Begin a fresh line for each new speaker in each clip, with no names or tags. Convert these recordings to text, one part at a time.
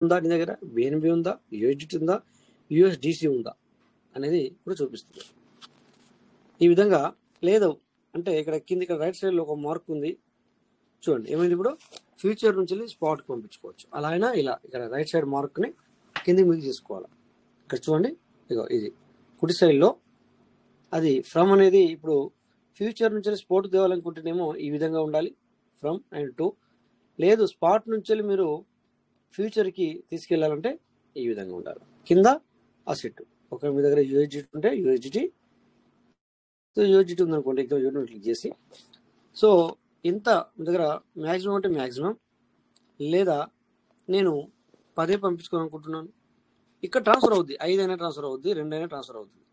ఉందా నీ దగ్గర, బిఎన్బి ఉందా, యూఎస్డిటి ఉందా, యూఎస్డిసి ఉందా అనేది కూడా చూపిస్తుంది. ఈ విధంగా లేదు అంటే ఇక్కడ కింద ఇక్కడ రైట్ సైడ్లో ఒక మార్క్ ఉంది చూడండి, ఏమైంది ఇప్పుడు ఫ్యూచర్ నుంచి స్పాట్కి పంపించుకోవచ్చు. అలా అయినా ఇలా ఇక్కడ రైట్ సైడ్ మార్క్ని కిందికి మీకు తీసుకోవాలి. ఇక్కడ చూడండి, ఇగో ఇది కుడి సైడ్లో అది ఫ్రమ్ అనేది ఇప్పుడు ఫ్యూచర్ నుంచి స్పాట్ తేవాలనుకుంటేనేమో ఈ విధంగా ఉండాలి, ఫ్రమ్ అండ్ టు. లేదు స్పాట్ నుంచి మీరు ఫ్యూచర్కి తీసుకెళ్లాలంటే ఈ విధంగా ఉండాలి. కింద అసెట్ ఒక మీ దగ్గర యూఎస్డిటి ఉంటే యూఎస్డిటి, సో యూఎస్డిటి ఉందనుకోండి, ఇక్కడ యూఎస్డిటి క్లిక్ చేసి సో ఇంత మీ దగ్గర మ్యాక్సిమం అంటే మ్యాక్సిమం, లేదా నేను 10 పంపించుకోవాలనుకుంటున్నాను, ఇక్కడ ట్రాన్స్ఫర్ అవుద్ది, 5 అయినా ట్రాన్స్ఫర్ అవుద్ది, 2 అయినా ట్రాన్స్ఫర్ అవుతుంది,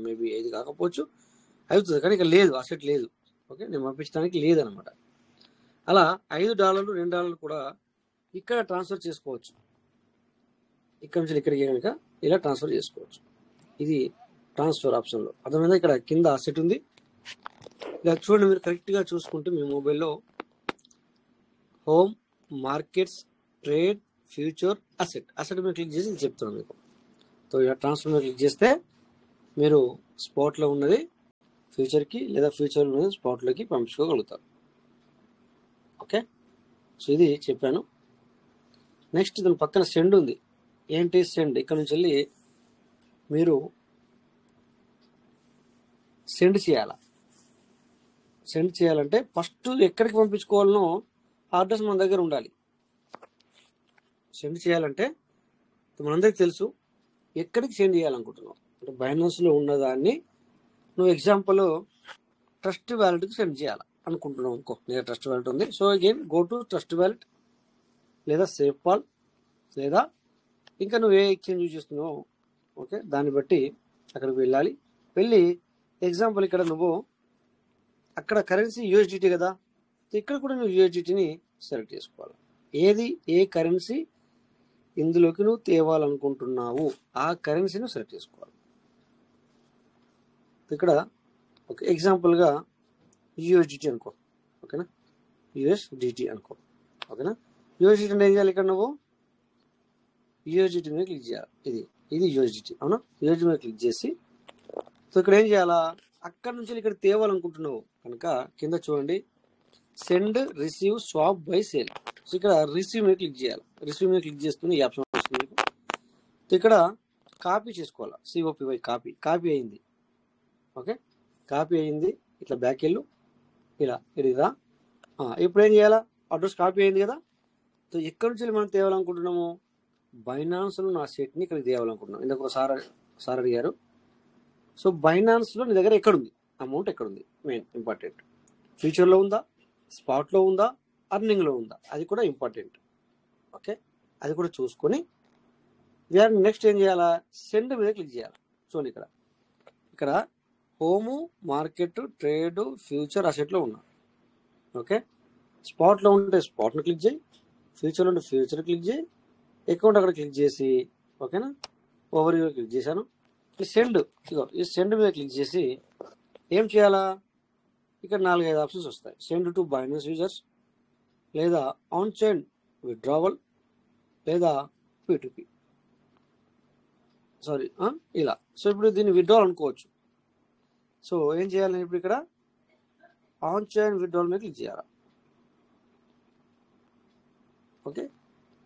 మేబీ 5 కాకపోవచ్చు, అవుతుంది, కానీ ఇక్కడ లేదు, అసెట్ లేదు. ఓకే, నేను పంపించడానికి లేదనమాట. అలా $5 $2 కూడా ఇక్కడ ట్రాన్స్ఫర్ చేసుకోవచ్చు. ఇక్కడ నుంచి ఇక్కడికి కనుక ఇలా ట్రాన్స్ఫర్ చేసుకోవచ్చు. ఇది ట్రాన్స్ఫర్ ఆప్షన్లో అర్థమైందా. ఇక్కడ కింద అసెట్ ఉంది, ఇలా చూడండి, మీరు కరెక్ట్గా చూసుకుంటే మీ మొబైల్లో home, markets, trade, future, asset మీద క్లిక్ చేసి చెప్తున్నాను మీకు. సో ఇలా ట్రాన్స్ఫర్ మీద క్లిక్ చేస్తే మీరు స్పాట్లో ఉన్నది ఫ్యూచర్కి, లేదా ఫ్యూచర్లో ఉన్నది స్పాట్లోకి పంపించుకోగలుగుతారు. ఓకే, సో ఇది చెప్పాను. నెక్స్ట్ దాని పక్కన సెండ్ ఉంది. ఏంటి సెండ్? ఇక్కడ నుంచి వెళ్ళి మీరు సెండ్ చేయాలా. సెండ్ చేయాలంటే ఫస్ట్ ఎక్కడికి పంపించుకోవాలనో అడ్రస్ మన దగ్గర ఉండాలి. సెండ్ చేయాలంటే మనందరికి తెలుసు ఎక్కడికి సెండ్ చేయాలనుకుంటున్నావు. అంటే బైనాన్స్లో ఉన్నదాన్ని నువ్వు ఎగ్జాంపుల్ ట్రస్ట్ వ్యాలెట్కి సెండ్ చేయాలి అనుకుంటున్నావు అనుకో, లేదా ట్రస్ట్ వ్యాలెట్ ఉంది. So again go to Trust Wallet, లేదా సేఫ్పాల్, లేదా ఇంకా నువ్వు ఏ ఎక్స్చేంజ్ యూజ్ చేస్తున్నావు, ఓకే, దాన్ని బట్టి అక్కడికి వెళ్ళాలి. వెళ్ళి ఎగ్జాంపుల్ ఇక్కడ నువ్వు అక్కడ కరెన్సీ యూఎస్డిటీ కదా, ఇక్కడ కూడా నువ్వు యూఎస్డిటీని సెలెక్ట్ చేసుకోవాలి. ఏది ఏ కరెన్సీ ఇందులోకి నువ్వు తేవాలనుకుంటున్నావు ఆ కరెన్సీని సెలెక్ట్ చేసుకోవాలి. ఇక్కడ ఓకే, ఎగ్జాంపుల్గా యూఎస్డిటీ అనుకో, ఓకేనా, యూఎస్డిటీ అనుకో, ఓకేనా. యూఎస్డిటీ అంటే ఏం చేయాలి, ఇక్కడ నువ్వు యూఎస్డిటీ మీద క్లిక్ చేయాలి. ఇది యూఎస్డిటీ, అవునా. యూఎస్డిటీ మీద క్లిక్ చేసి సో ఇక్కడ ఏం చేయాలా, అక్కడ నుంచి ఇక్కడ తేవాలనుకుంటున్నావు కనుక కింద చూడండి, send, receive, swap, by, sale. So ఇక్కడ రిసీవ్ మీద క్లిక్ చేయాలి. రిసీవ్ మీద క్లిక్ చేస్తుంది ఈ ఆప్షన్ వస్తుంది మీకు. సో ఇక్కడ కాపీ చేసుకోవాలి, సిఓపివై కాపీ అయింది. ఓకే, కాపీ అయింది. ఇట్లా బ్యాక్ వెళ్ళు, ఇలా ఇదిరా. ఇప్పుడు ఏం చేయాలా, అడ్రస్ కాపీ అయింది కదా. సో ఎక్కడి నుంచి మనం తేవాలనుకుంటున్నాము, బైనాన్స్లో నా సెట్ని ఇక్కడికి తేవాలనుకుంటున్నాం. ఇందుకు సార్ అడిగారు. సో బైనాన్స్లో నీ దగ్గర ఎక్కడుంది, అమౌంట్ ఎక్కడుంది, మెయిన్ ఇంపార్టెంట్. ఫ్యూచర్లో ఉందా, స్పాట్లో ఉందా, అర్నింగ్లో ఉందా, అది కూడా ఇంపార్టెంట్. ఓకే, అది కూడా చూసుకొని నెక్స్ట్ ఏం చేయాలా, సెండ్ మీద క్లిక్ చేయాలి. చూడండి ఇక్కడ హోము, మార్కెట్, ట్రేడ్, ఫ్యూచర్, అసెట్లో ఉన్నా. ఓకే, స్పాట్లో ఉంటే స్పాట్ని క్లిక్ చేయి, ఫ్యూచర్లో ఉంటే ఫ్యూచర్ క్లిక్ చేయి, అకౌంట్ అక్కడ క్లిక్ చేసి, ఓకేనా, ఓవర్ వ్యూ క్లిక్ చేశాను. ఈ సెండ్, ఈ సెండ్ మీద క్లిక్ చేసి ఏం చేయాలా, ఇక్కడ 4-5 ఆప్షన్స్ వస్తాయి. సెండ్ టు బైనాన్స్ యూజర్స్, లేదా ఆన్ చైన్ విత్డ్రావల్, లేదా P2P, సారీ ఇలా. సో ఇప్పుడు దీన్ని విత్డ్రావల్ అనుకోవచ్చు. సో ఏం చేయాలి, ఇప్పుడు ఇక్కడ ఆన్ చైన్ విత్డ్రావల్ మీద క్లిక్ చేయాలి. ఓకే,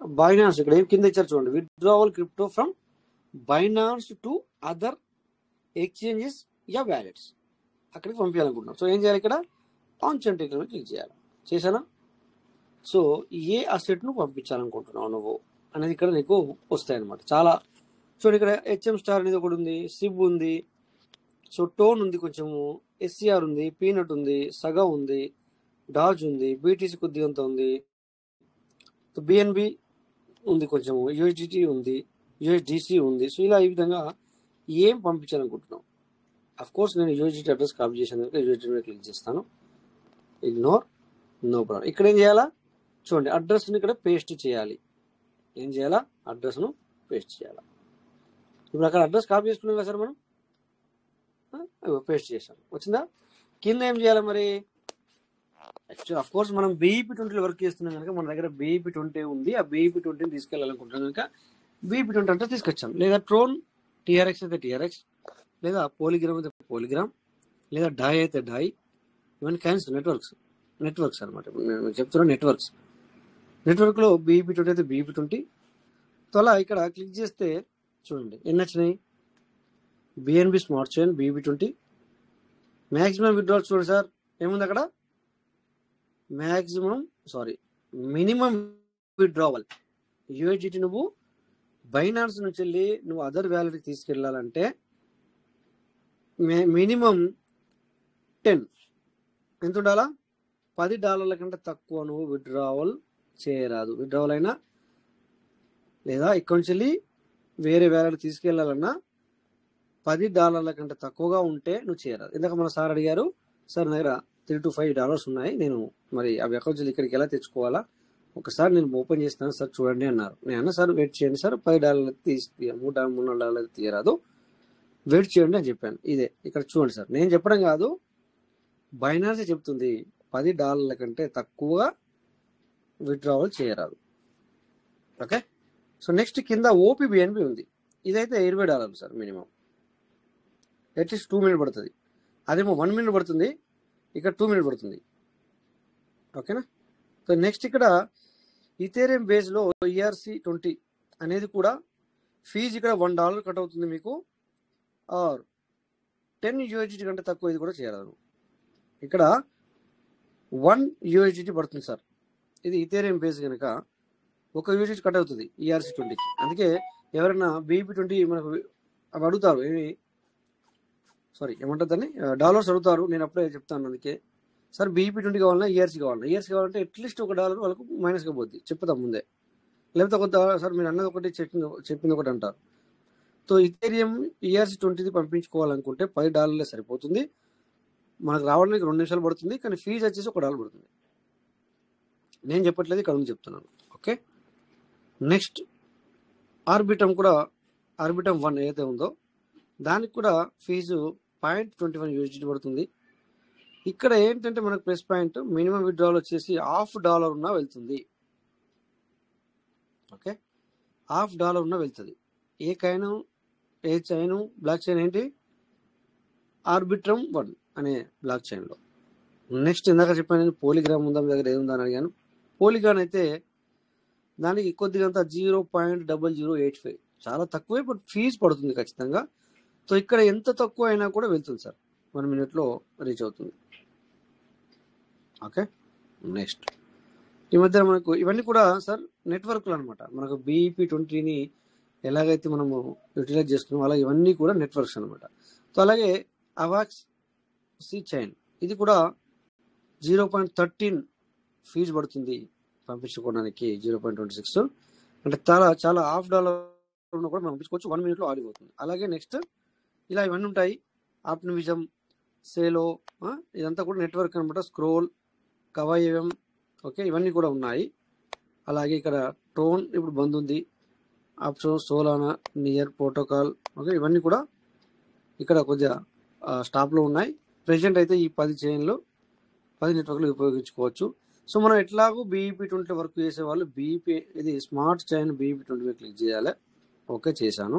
బైనాన్స్ ఇక్కడ ఏం కింద ఇచ్చారు చూడండి, withdrawal crypto from Binance to other exchanges yeah wallets, అక్కడికి పంపించాలనుకుంటున్నాం. సో ఏం చేయాలి, ఇక్కడ ఆన్ చైన్ టెక్నాలజీ క్లిక్ చేయాలి. చేశానా. సో ఏ అసెట్ను పంపించాలనుకుంటున్నావు నువ్వు అనేది ఇక్కడ నీకు వస్తాయన్నమాట. చాలా చూడండి, ఇక్కడ HM స్టార్ అనేది ఒకటి ఉంది, సిబ్ ఉంది, సో టోన్ ఉంది, కొంచెము SCR ఉంది, పీనట్ ఉంది, సగా ఉంది, డాజ్ ఉంది, BTC కొద్దిగా అంత ఉంది, BNB ఉంది, కొంచెము USDT ఉంది, USDC ఉంది. సో ఇలా ఈ విధంగా ఏం పంపించాలనుకుంటున్నాం. అఫ్ కోర్స్ నేను USDT అడ్రస్ కాపీ చేశాను కనుక USDT మీద క్లిక్ చేస్తాను. Ignore, no problem. ఇక్కడ ఏం చేయాలా, చూడండి అడ్రస్ని ఇక్కడ పేస్ట్ చేయాలి. ఏం చేయాలా, అడ్రస్ను పేస్ట్ చేయాలా. ఇప్పుడు అక్కడ అడ్రస్ కాపీ చేసుకున్నాం కదా సార్ మనం, పేస్ట్ చేసాం, వచ్చిందా. కింద ఏం చేయాలి మరి, యాక్చువల్ ఆఫ్ కోర్స్ మనం BEP20 వర్క్ చేస్తున్నాం కనుక మన దగ్గర BEP20 ఉంది. ఆ BEP20 తీసుకెళ్ళాలనుకుంటున్నాం కనుక BEP20 అంటే తీసుకొచ్చాం. లేదా ట్రోన్ TRX అయితే TRX, లేదా పోలిగ్రామ్ అయితే పోలిగ్రామ్, లేదా డై అయితే డై. ఇవన్నీ కైండ్స్ నెట్వర్క్స్ అనమాట. నేను చెప్తున్నా నెట్వర్క్లో BEP20 అయితే BEP20. సో అలా ఇక్కడ క్లిక్ చేస్తే చూడండి ఎన్ని వచ్చినాయి. BNB smart chain BEP20 maximum withdrawal చూడండి సార్ ఏముంది అక్కడ. మినిమం విత్డ్రావల్ USDT నువ్వు బైనాన్స్ నుంచి వెళ్ళి నువ్వు అదర్ వ్యాలెట్కి తీసుకెళ్ళాలంటే మినిమం 10 ఎంత ఉండాలా, $10 కంటే తక్కువ నువ్వు విత్డ్రావల్ చేయరాదు. విత్డ్రావల్ అయినా లేదా ఇక్కడ నుంచి వెళ్ళి వేరే వ్యాలెట్ తీసుకెళ్ళాలన్నా $10 కంటే తక్కువగా ఉంటే నువ్వు చేయరాదు. ఇందాక మన సార్ అడిగారు, సార్ నా దగ్గర $3 to $5 ఉన్నాయి, నేను మరి అవి అకౌంట్స్ ఇక్కడికి ఎలా తెచ్చుకోవాలా, ఒకసారి నేను ఓపెన్ చేస్తాను సార్ చూడండి అన్నారు. నేను అన్నా సార్ వెయిట్ చేయండి సార్, $10 $3 తీయరాదు, వెయిట్ చేయండి అని చెప్పాను. ఇదే ఇక్కడ చూడండి సార్, నేను చెప్పడం కాదు బైనాన్సే చెప్తుంది $10 కంటే తక్కువగా విత్డ్రావల్ చేయరాదు. ఓకే. సో నెక్స్ట్ కింద OPBNB ఉంది. ఇదైతే $20 సార్ మినిమం. అట్లీస్ట్ 2 మినిట్ పడుతుంది. అదేమో 1 మినిట్ పడుతుంది, ఇక్కడ 2 మినిట్ పడుతుంది. ఓకేనా. సో నెక్స్ట్ ఇక్కడ ఇథేరియం బేస్లో ERC20 అనేది కూడా ఫీజు ఇక్కడ $1 కట్ అవుతుంది మీకు, ఆర్ 10 USDT కంటే తక్కువ ఇది కూడా చేయరాదు. ఇక్కడ 1 USDT పడుతుంది సార్. ఇది ఇథేరియం బేస్ కనుక 1 USDT కట్ అవుతుంది ERC20కి. అందుకే ఎవరైనా BEP20 మనకు అవి అడుగుతారు, ఏమంటారు దాన్ని, డాలర్స్ అడుగుతారు. నేను అప్పుడే చెప్తాను. అందుకే సార్ BEP20 కావాలన్నా ERC కావాలంటే అట్లీస్ట్ $1 వాళ్ళకు మైనస్గా పోద్ది, చెప్తాం ముందే. లేకపోతే ఒక సార్ మీరు అన్నది ఒకటి చెప్పింది ఒకటి అంటారు. సో ఇథేరియం ERC20 పంపించుకోవాలనుకుంటే $10 సరిపోతుంది. మనకు రావడానికి 2 నిమిషాలు పడుతుంది, కానీ ఫీజు వచ్చేసి $1 పడుతుంది. నేను చెప్పట్లేదు, ఇక్కడ ఉంది చెప్తున్నాను. ఓకే. నెక్స్ట్ ఆర్బిటమ్ 1 ఏదైతే ఉందో దానికి కూడా ఫీజు 0.21 USDT పడుతుంది. ఇక్కడ ఏంటంటే మనకు ప్లస్ పాయింట్, మినిమం విత్డ్రావల్ వచ్చేసి $50 ఉన్నా వెళ్తుంది. ఓకే, $50 ఉన్నా వెళ్తుంది. ఏ చైన్ బ్లాక్ చైన్ ఏంటి, ఆర్బిట్రమ్ 1 అనే బ్లాక్ చైన్లో. నెక్స్ట్ ఇందాక చెప్పాను పోలిగ్రామ్ ఉందా మీ దగ్గర, ఏముందా అని అడిగాను. పోలిగ్రామ్ అయితే దానికి కొద్దిగా 0.0085 చాలా తక్కువే, బట్ ఫీజు పడుతుంది ఖచ్చితంగా. సో ఇక్కడ ఎంత తక్కువ అయినా కూడా వెళ్తుంది సార్, 1 మినిట్లో రీచ్ అవుతుంది. ఓకే. నెక్స్ట్ ఈ మధ్య మనకు ఇవన్నీ కూడా సార్ నెట్వర్క్లు అనమాట. మనకు BEP20ని ఎలాగైతే మనము యూటిలైజ్ చేస్తున్నామో అలాగే ఇవన్నీ కూడా నెట్వర్క్స్ అనమాట. సో అలాగే అవాక్స్ చైన్ ఇది కూడా 0.13 ఫీజు పడుతుంది పంపించుకోవడానికి. 0.26 అంటే చాలా $50 కూడా మనం పంపించుకోవచ్చు, 1 మినిట్లో ఆడిపోతుంది. అలాగే నెక్స్ట్ ఇలా ఇవన్నీ ఉంటాయి. ఆప్టిమిజం, సేలో, ఇదంతా కూడా నెట్వర్క్ అనమాట. స్క్రోల్, కవాయం, ఓకే, ఇవన్నీ కూడా ఉన్నాయి. అలాగే ఇక్కడ ట్రోన్ ఇప్పుడు బంద్ ఉంది. Option, Solana, near, protocol, okay, ఇవన్నీ కూడా ఇక్కడ కొద్దిగా స్టాప్లో ఉన్నాయి. ప్రెజెంట్ అయితే ఈ 10 చైన్లు 10 నెట్వర్క్లు ఉపయోగించుకోవచ్చు. సో మనం ఎట్లాగూ BEP20 వర్క్ చేసే వాళ్ళు ఇది స్మార్ట్ చైన్ BEP20 క్లిక్ చేయాలి. ఓకే, చేశాను.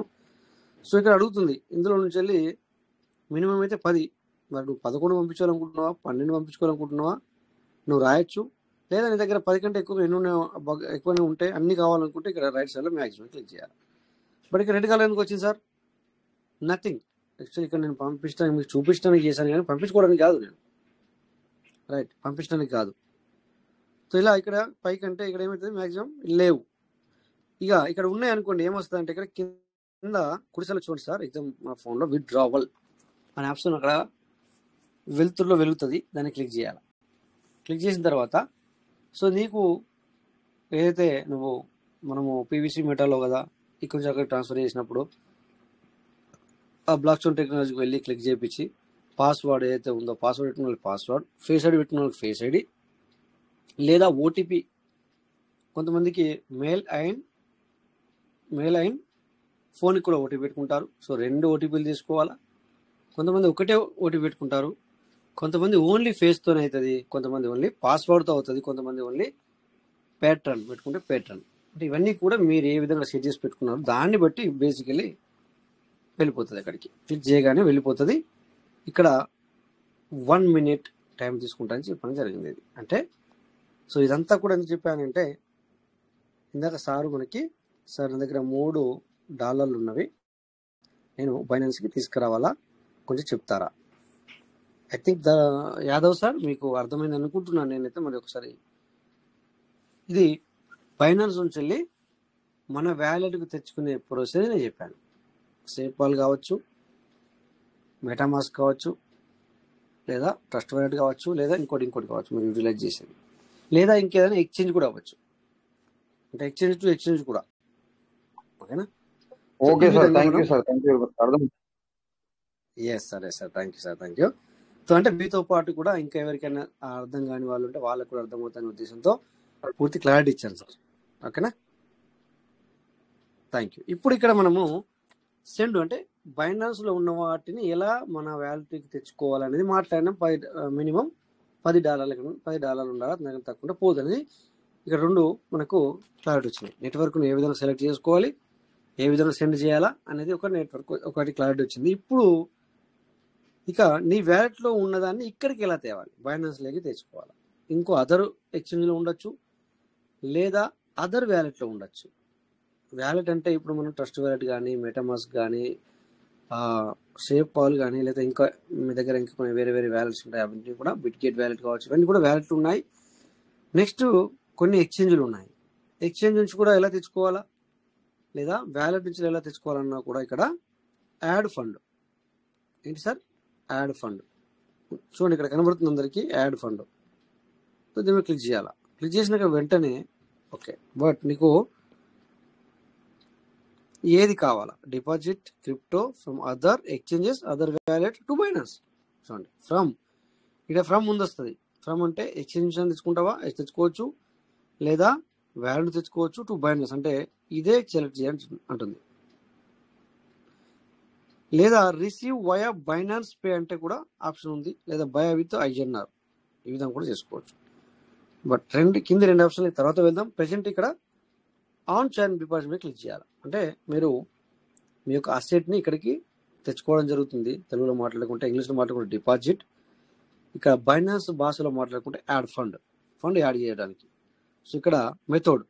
సో ఇక్కడ అడుగుతుంది ఇందులో నుంచి వెళ్ళి మినిమం అయితే 10, మరి నువ్వు 11 పంపించాలనుకుంటున్నావా, 12 పంపించుకోవాలనుకుంటున్నావా నువ్వు రాయొచ్చు. లేదా నీ దగ్గర 10 కంటే ఎక్కువనే ఉంటే అన్ని కావాలనుకుంటే ఇక్కడ రైట్ సైడ్లో మ్యాక్సిమం క్లిక్ చేయాలి. బట్ ఇక్కడ రెడ్ కలర్ ఎందుకు వచ్చింది సార్, నథింగ్. యాక్చువల్లీ ఇక్కడ నేను పంపించడానికి మీకు చూపించడానికి చేశాను, కానీ పంపించుకోవడానికి కాదు నేను, రైట్, పంపించడానికి కాదు. సో ఇలా ఇక్కడ పైకంటే ఇక్కడ ఏమవుతుంది, మ్యాక్సిమం లేవు. ఇక ఇక్కడ ఉన్నాయి అనుకోండి, ఏమొస్తుంది అంటే ఇక్కడ కింద కుడిసెలో చూడండి సార్, ఎగ్జామ్ మా ఫోన్లో విత్డ్రావల్ అనే ఆప్షన్ అక్కడ వెలుతురులో వెలుగుతుంది, దాన్ని క్లిక్ చేయాలి. క్లిక్ చేసిన తర్వాత సో నీకు ఏదైతే మనము PVC మెటాలో కదా ఇక్కడ నుంచి అక్కడ ట్రాన్స్ఫర్ చేసినప్పుడు ఆ బ్లాక్ చైన్ టెక్నాలజీకి వెళ్ళి క్లిక్ చేయించి పాస్వర్డ్ ఏదైతే ఉందో పాస్వర్డ్ పెట్టిన వాళ్ళకి పాస్వర్డ్, ఫేస్ ఐడి పెట్టిన వాళ్ళకి ఫేస్ ఐడి, లేదా OTP. కొంతమందికి మెయిల్ అయిన ఫోన్కి కూడా OTP పెట్టుకుంటారు. సో 2 OTPలు తీసుకోవాలా. కొంతమంది ఒకటే OTP పెట్టుకుంటారు. కొంతమంది ఓన్లీ ఫేస్తోనే అవుతుంది, కొంతమంది ఓన్లీ పాస్వర్డ్తో అవుతుంది, కొంతమంది ఓన్లీ ప్యాటర్న్ పెట్టుకుంటే ప్యాటర్న్. అంటే ఇవన్నీ కూడా మీరు ఏ విధంగా సెట్ చేసి పెట్టుకున్నారో దాన్ని బట్టి బేసికలీ వెళ్ళిపోతుంది. అక్కడికి క్లిక్ చేయగానే వెళ్ళిపోతుంది. ఇక్కడ 1 minute టైం తీసుకుంటానని చెప్పడం జరిగింది. ఇది అంటే సో ఇదంతా కూడా ఎందుకు చెప్పానంటే, ఇందాక సార్ నా దగ్గర $3 ఉన్నవి, నేను బైనాన్స్కి తీసుకురావాలా, కొంచెం చెప్తారా? ఐ థింక్ యాదవ్ సార్ మీకు అర్థమైంది అనుకుంటున్నాను నేనైతే. మరి ఒకసారి ఇది బైనాన్స్ నుంచి వెళ్ళి మన వ్యాలెట్కి తెచ్చుకునే ప్రొసీజర్ నేను చెప్పాను. సేపాల్ కావచ్చు, మెటామాస్క్ కావచ్చు, లేదా ట్రస్ట్ వ్యాలెట్ కావచ్చు, లేదా ఇంకోటి కావచ్చు మీరు యూటిలైజ్ చేసేది, లేదా ఇంకేదైనా ఎక్స్చేంజ్ కూడా అవ్వచ్చు. అంటే ఎక్స్చేంజ్ టు ఎక్స్చేంజ్ కూడా. ఓకేనా?
Okay sir, thank you sir, అర్థం.
Yes sir, thank you. So అంటే మీతో పాటు కూడా ఇంకా ఎవరికైనా అర్థం కాని వాళ్ళు ఉంటే వాళ్ళకు కూడా అర్థమవుతానే ఉద్దేశంతో పూర్తి క్లారిటీ ఇచ్చాను సార్. ఓకేనా? Thank you. ఇప్పుడు ఇక్కడ మనము సెండ్ అంటే బైనాన్స్లో ఉన్న వాటిని ఎలా మన వ్యాలిటీకి తెచ్చుకోవాలనేది మాట్లాడినాం. మినిమం $10 ఉండాలి, దానికి తక్కువ పోదు అనేది ఇక్కడ 2 మనకు క్లారిటీ వచ్చినాయి. నెట్వర్క్ను ఏ విధంగా సెలెక్ట్ చేసుకోవాలి, ఏ విధంగా సెండ్ చేయాలా అనేది ఒకటి క్లారిటీ వచ్చింది. ఇప్పుడు ఇక నీ వ్యాలెట్లో ఉన్నదాన్ని ఇక్కడికి ఎలా తేవాలి, బైనాన్స్లోకి తెచ్చుకోవాలి. ఇంకో అదర్ ఎక్స్చేంజ్లో ఉండొచ్చు, లేదా అదర్ వ్యాలెట్లో ఉండొచ్చు. వ్యాలెట్ అంటే ఇప్పుడు మనం ట్రస్ట్ వ్యాలెట్ కానీ, మెటామాస్క్ కానీ, సేపాల్ కానీ, లేదా ఇంకా మీ దగ్గర ఇంకా కొన్ని వేరే వ్యాలెట్స్ ఉంటాయి. అవన్నీ కూడా బిట్గేట్ వ్యాలెట్ కావచ్చు, ఇవన్నీ కూడా వ్యాలెట్లు ఉన్నాయి. నెక్స్ట్ కొన్ని ఎక్స్చేంజ్లు ఉన్నాయి. ఎక్స్చేంజ్ నుంచి కూడా ఎలా తెచ్చుకోవాలా, లేదా వ్యాలెట్ నుంచి ఎలా తెచ్చుకోవాలన్నా కూడా ఇక్కడ యాడ్ ఫండ్. ఏంటి సార్? Add fund. చూడండి ఇక్కడ కనబడుతుంది అందరికీ యాడ్ ఫండ్. సో దీని మీద క్లిక్ చేయాలా. క్లిక్ చేసినాక వెంటనే ఓకే, బట్ నీకు ఏది కావాలా, deposit crypto from other exchanges, other wallet to Binance. చూడండి ఫ్రమ్, ఇక్కడ ఫ్రమ్ ముందు వస్తుంది. ఫ్రమ్ అంటే ఎక్స్చేంజ్ తెచ్చుకుంటావా తెచ్చుకోవచ్చు, లేదా వ్యాలెట్ తెచ్చుకోవచ్చు, టు బైనాన్స్ అంటే ఇదే సెలెక్ట్ చేయాలి అంటుంది. లేదా రిసీవ్ వయా బైనాన్స్ పే అంటే కూడా ఆప్షన్ ఉంది, లేదా బై విత్ INR, ఈ విధంగా కూడా చేసుకోవచ్చు. బట్ కింద 2 ఆప్షన్లు తర్వాత వెళ్దాం. ప్రెసెంట్ ఇక్కడ ఆన్ చైన్ డిపాజిట్ మీద క్లిక్ చేయాలి. అంటే మీరు మీ యొక్క అసెట్ని ఇక్కడికి తెచ్చుకోవడం జరుగుతుంది. తెలుగులో మాట్లాడుకుంటే, ఇంగ్లీష్లో మాట్లాడుకుంటే డిపాజిట్, ఇక్కడ బైనాన్స్ భాషలో మాట్లాడుకుంటే యాడ్ ఫండ్ యాడ్ చేయడానికి. సో ఇక్కడ మెథడ్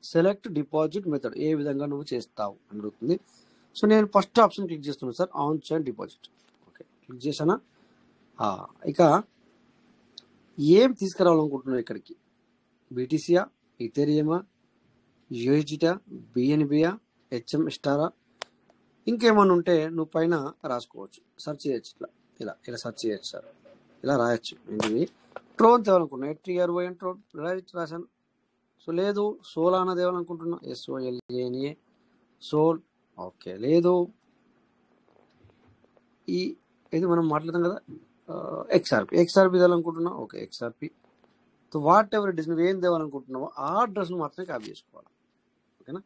సెలెక్ట్ డిపాజిట్ మెథడ్, ఏ విధంగా నువ్వు చేస్తావు అని అడుగుతుంది. సో నేను ఫస్ట్ ఆప్షన్ క్లిక్ చేస్తున్నాను sir, on chain deposit. Okay, click చేశానా? ఇక ఏం తీసుకురావాలనుకుంటున్నావు ఇక్కడికి, BTCయా, ఇథేరియమా, USDటా, BNBయా, HM స్టారా, ఇంకేమన్నా ఉంటే నువ్వు పైన రాసుకోవచ్చు, సెర్చ్ చేయొచ్చు. ఇలా సెర్చ్ చేయొచ్చు సార్, ఇలా రాయొచ్చు. ఏంటిది ట్రోన్ తేవాలనుకున్నా, TRON ట్రోన్ రాశాను. సో లేదు సోలానా తేవాలనుకుంటున్నా, SOLANA సోల్. ఓకే, లేదు ఇది మనం మాట్లాడతాం కదా XRP తేవాలనుకుంటున్నా. Okay, XRP. So whatever it is, నువ్వు ఏం తేవాలనుకుంటున్నావో ఆ అడ్రస్ను మాత్రమే కాపీ చేసుకోవాలి. ఓకేనా?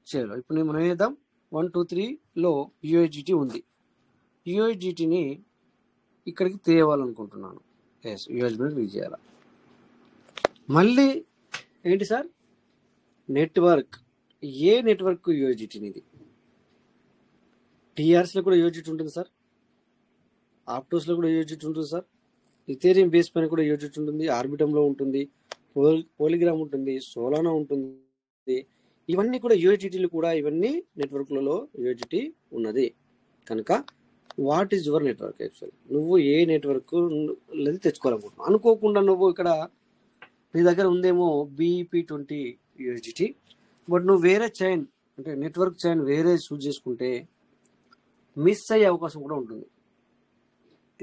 చేయలో ఇప్పుడు మనం ఏం చేద్దాం, 1 2 3లో USDT ఉంది. USDTని ఇక్కడికి తేవాలనుకుంటున్నాను. USDT క్లిక్ చేయాలి. మళ్ళీ ఏంటి సార్, నెట్వర్క్. ఏ నెట్వర్క్ USDT ఇది? TRSలో కూడా USDT ఉంటుంది సార్, ఆప్టోస్లో కూడా USDT ఉంటుంది సార్, ఇథేరియం బేస్ పైన కూడా USDT ఉంటుంది, ఆర్బిటంలో ఉంటుంది, పోలిగ్రామ్ ఉంటుంది, సోలానా ఉంటుంది. ఇవన్నీ కూడా USDTలు కూడా, ఇవన్నీ నెట్వర్క్లలో USDT ఉన్నది. కనుక what is your network? Actual నువ్వు ఏ నెట్వర్క్ తెచ్చుకోవాలనుకుంటున్నావు. అనుకోకుండా నువ్వు ఇక్కడ నీ దగ్గర ఉందేమో BEP20 USDT, బట్ నువ్వు వేరే చైన్ అంటే నెట్వర్క్ చైన్ వేరే చూస్ చేసుకుంటే మిస్ అయ్యే అవకాశం కూడా ఉంటుంది.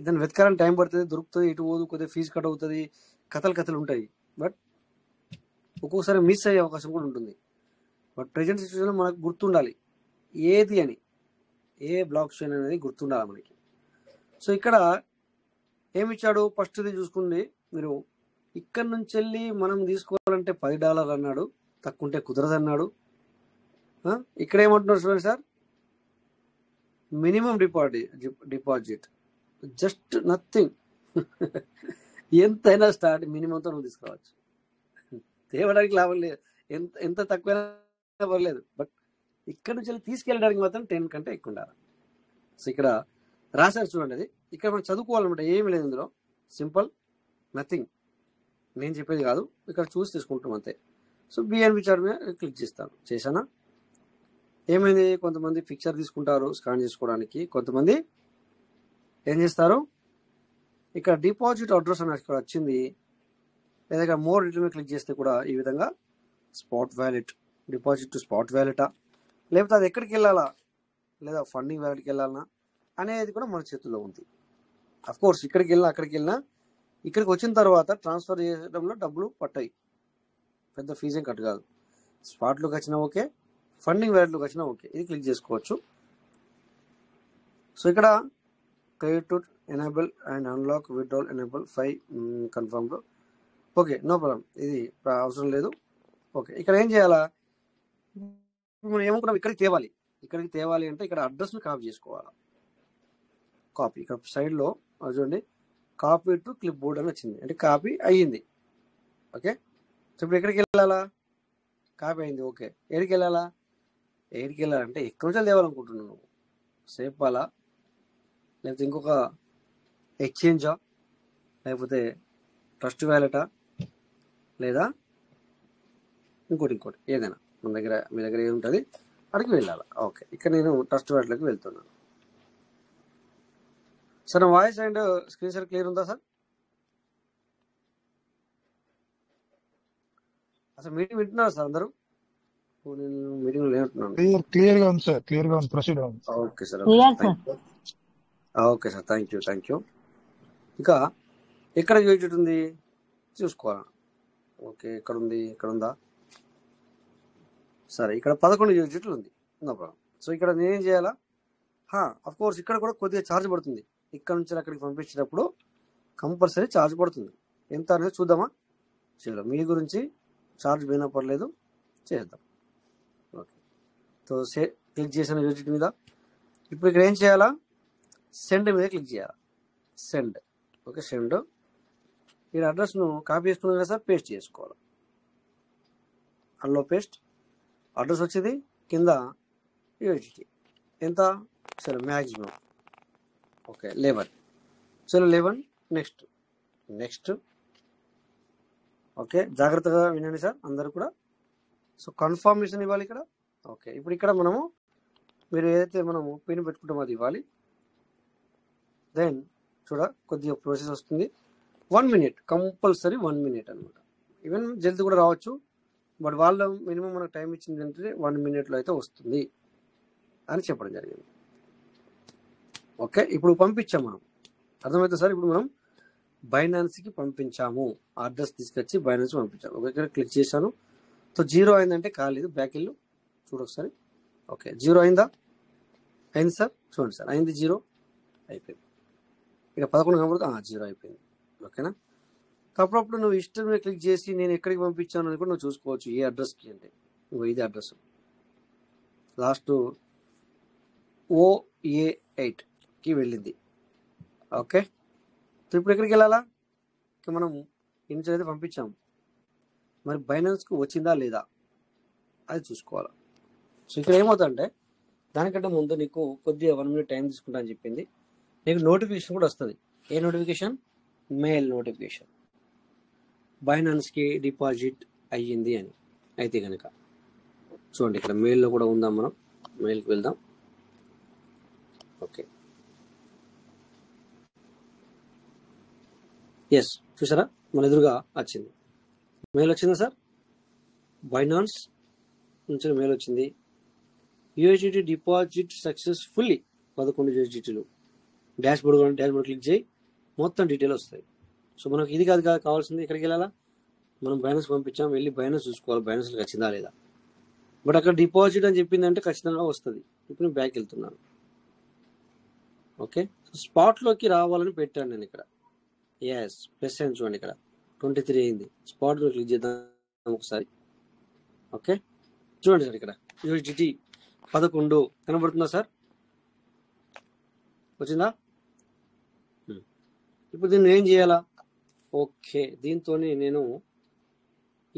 దాన్ని వెతకాలని టైం పడుతుంది, దొరుకుతుంది, ఇటు పోదు, కొద్దిగా ఫీజు కట్ అవుతుంది, కథలు ఉంటాయి. బట్ ఒక్కొక్కసారి మిస్ అయ్యే అవకాశం కూడా ఉంటుంది. బట్ ప్రజెంట్ సిచ్యువేషన్లో మనకు గుర్తుండాలి ఏది అని, ఏ బ్లాక్ చైన్ అనేది గుర్తుండాలి మనకి. సో ఇక్కడ ఏమి ఇచ్చాడు, ఫస్ట్ది చూసుకుంది మీరు. ఇక్కడ నుంచి వెళ్ళి మనం తీసుకోవాలంటే $10 అన్నాడు, తక్కువ ఉంటే కుదరదన్నాడు. ఇక్కడ ఏమంటున్నారు చూడండి sir, minimum deposit just nothing ఎంతైనా స్టార్ట్ మినిమంతో నువ్వు తీసుకురావచ్చు, తేవడానికి లాభం లేదు, ఎంత ఎంత తక్కువైనా పర్లేదు, బట్ ఇక్కడ నుంచి తీసుకెళ్ళడానికి మాత్రం 10 కంటే ఎక్కువ ఉండాలి. సో ఇక్కడ రాశారు చూడండి, అది ఇక్కడ మనం చదువుకోవాలన్నమాట, ఏమి లేదు ఇందులో, సింపుల్, నథింగ్, నేను చెప్పేది కాదు, ఇక్కడ చూసి తీసుకుంటాం అంతే. సో బిఎన్బి చార్ట్ మీద క్లిక్ చేస్తాను, చేశానా? ఏమైంది, కొంతమంది పిక్చర్ తీసుకుంటారు స్కాన్ చేసుకోవడానికి, కొంతమంది ఏం చేస్తారు, ఇక్కడ డిపాజిట్ అడ్రస్ అని ఇక్కడ వచ్చింది, లేదా ఇక్కడ మోర్ డీటెయిల్ మీద క్లిక్ చేస్తే కూడా ఈ విధంగా spot wallet, deposit to spot వ్యాలెటా, లేకపోతే అది ఎక్కడికి వెళ్ళాలా, లేదా ఫండింగ్ వ్యాలెట్కి వెళ్ళాలన్నా అనేది కూడా మన చేతుల్లో ఉంది. అఫ్ కోర్స్ ఇక్కడికి వెళ్ళినా అక్కడికి వెళ్ళినా ఇక్కడికి వచ్చిన తర్వాత ట్రాన్స్ఫర్ చేయడంలో డబ్బులు పట్టాయి, పెద్ద ఫీజేం కట్ కాదు. స్పాట్లోకి వచ్చినా ఓకే, ఫండింగ్ వ్యాలెట్లోకి వచ్చినా ఓకే, ఇది క్లిక్ చేసుకోవచ్చు. సో ఇక్కడ credit to enable and unlock withdrawal enable 5 confirmed, okay no problem, ఇది అవసరం లేదు. ఓకే ఇక్కడ ఏం చేయాలా, మనం ఏమనుకున్నాం, ఇక్కడికి తేవాలి అంటే ఇక్కడ అడ్రస్ను కాపీ చేసుకోవాలి. కాపీ ఇక్కడ సైడ్లో చూడండి, కాపీ టు క్లిప్ బోర్డ్ అని వచ్చింది, అంటే కాపీ అయ్యింది. ఓకే, సో ఇప్పుడు ఎక్కడికి వెళ్ళాలా, కాపీ అయింది, ఓకే, ఎక్కడికి వెళ్ళాలంటే ఎక్కడి నుంచి తేవాలనుకుంటున్నావు నువ్వు, సేపాలా, లేకపోతే ఇంకొక ఎక్స్చేంజా, లేకపోతే ట్రస్ట్ వ్యాలెటా, లేదా ఇంకోటి ఏదైనా మీ దగ్గర ఏముంటుంది అక్కడికి వెళ్ళాలి. ఓకే, ఇక్కడ నేను ట్రస్ట్ వ్యాలెట్లోకి వెళ్తున్నాను. సార్ నా voice and screen share clear ఉందా సార్? అసలు మీటింగ్ వింటున్నారా సార్ అందరూ? నేను మీటింగ్ లేనుంటున్నాను.
క్లియర్ గా ఉంది సార్, క్లియర్ గా ఉంది, ప్రొసీడ్ అవ్వండి.
Okay sir, okay sir, thank you. ఇంకా ఎక్కడ యూజ్ ఉంది చూసుకోవాలా. ఓకే, ఇక్కడ ఉందా, సరే ఇక్కడ 11 యూనిట్లు ఉంది, నో ప్రాబ్లం. సో ఇక్కడ నేనేం చేయాలా, అఫ్ కోర్స్ ఇక్కడ కూడా కొద్దిగా ఛార్జ్ పడుతుంది, ఇక్కడ నుంచి అక్కడికి పంపించేటప్పుడు కంపల్సరీ ఛార్జ్ పడుతుంది, ఎంత అనేది చూద్దామా? చలో, మీ గురించి ఛార్జ్ పోయినా పర్లేదు, చేద్దాం. ఓకే, సో క్లిక్ చేసిన యూనిట్ మీద ఇప్పుడు ఇక్కడ ఏం చేయాలా, సెండ్ మీద క్లిక్ చేయాలి, సెండ్. ఓకే, సెండ్, ఈ అడ్రస్ను కాపీ చేసుకున్నా సార్, పేస్ట్ చేసుకోవాలి, అందులో పేస్ట్, అడ్రస్ వచ్చింది, కింద యూనిటీ ఎంత, సరే మ్యాక్సిమం, ఓకే 11, చలో 11, నెక్స్ట్. ఓకే, జాగ్రత్తగా వినండి సార్ అందరు కూడా. సో కన్ఫర్మేషన్ ఇవ్వాలి ఇక్కడ. ఓకే, ఇప్పుడు ఇక్కడ మీరు ఏదైతే మనము పిన్ పెట్టుకుంటామో అది ఇవ్వాలి. దెన్ కొద్దిగా ప్రాసెస్ వస్తుంది, 1 minute, కంపల్సరీ 1 minute అనమాట. ఈవెన్ జల్దీ కూడా రావచ్చు, బట్ వాళ్ళు మినిమం మనకు టైం ఇచ్చింది అంటే 1 minute అయితే వస్తుంది అని చెప్పడం జరిగింది. ఓకే, ఇప్పుడు పంపించాం మనం, అర్థమవుతుంది సార్. ఇప్పుడు మనం బైనాన్స్కి పంపించాము, అడ్రస్ తీసుకొచ్చి బైనాన్స్ పంపించాము. ఓకే, ఇక్కడ క్లిక్ చేశాను, సో 0 అయిందంటే కాలేదు, బ్యాక్ ఇల్లు ఒకసారి. ఓకే, 0 అయింది సార్, చూడండి సార్, అయింది, 0 అయిపోయింది. ఇక 11 కనబడుతుంది, 0 అయిపోయింది. ఓకేనా, అప్పుడప్పుడు నువ్వు ఇష్టం మీద క్లిక్ చేసి నేను ఎక్కడికి పంపించాను అని కూడా నువ్వు చూసుకోవచ్చు, ఏ అడ్రస్కి అంటే. నువ్వు ఇది అడ్రస్ లాస్ట్ OA8కి వెళ్ళింది. ఓకే, సో ఇప్పుడు ఎక్కడికి వెళ్ళాలా, మనం ఇంట్లో అయితే పంపించాము, మరి బైనాన్స్కి వచ్చిందా లేదా అది చూసుకోవాలి. సో ఇక్కడ ఏమవుతుందంటే దానికంటే ముందు నీకు కొద్దిగా 1 minute టైం తీసుకుంటా అని చెప్పింది, నీకు నోటిఫికేషన్ కూడా వస్తుంది. ఏ నోటిఫికేషన్, మెయిల్ నోటిఫికేషన్, బైనాన్స్కి డిపాజిట్ అయ్యింది అని. అయితే కనుక చూడండి, ఇక్కడ మెయిల్లో కూడా ఉందాం, మనం మెయిల్కి వెళ్దాం. ఓకే, ఎస్, చూసారా మన ఎదురుగా వచ్చింది, మెయిల్ వచ్చిందా సార్, బైనాన్స్ నుంచి మెయిల్ వచ్చింది. USDT డిపాజిట్ సక్సెస్ఫుల్లీ 11 USDTలు. డాష్ బోర్డ్ క్లిక్ చేయి, మొత్తం డీటెయిల్ వస్తాయి. సో మనకు ఇది కాదు కావాల్సింది, ఎక్కడికి వెళ్ళాలా, మనం బైనాన్స్ పంపించాం, వెళ్ళి బైనాన్స్ చూసుకోవాలి, బైనాన్స్కి వచ్చిందా లేదా. బట్ అక్కడ డిపాజిట్ అని చెప్పిందంటే ఖచ్చితంగా వస్తుంది. ఇప్పుడు నేను బ్యాక్ వెళ్తున్నాను. ఓకే, సో స్పాట్లోకి రావాలని పెట్టాను నేను ఇక్కడ. ఎస్, ప్లస్ అయింది చూడండి, ఇక్కడ 23 అయింది. స్పాట్లో క్లిక్ చేద్దాం ఒకసారి. ఓకే, చూడండి సార్, ఇక్కడ USDT 11 కనబడుతుందా సార్, వచ్చిందా? ఇప్పుడు దీన్ని ఏం చేయాలా? ఓకే, దీంతో నేను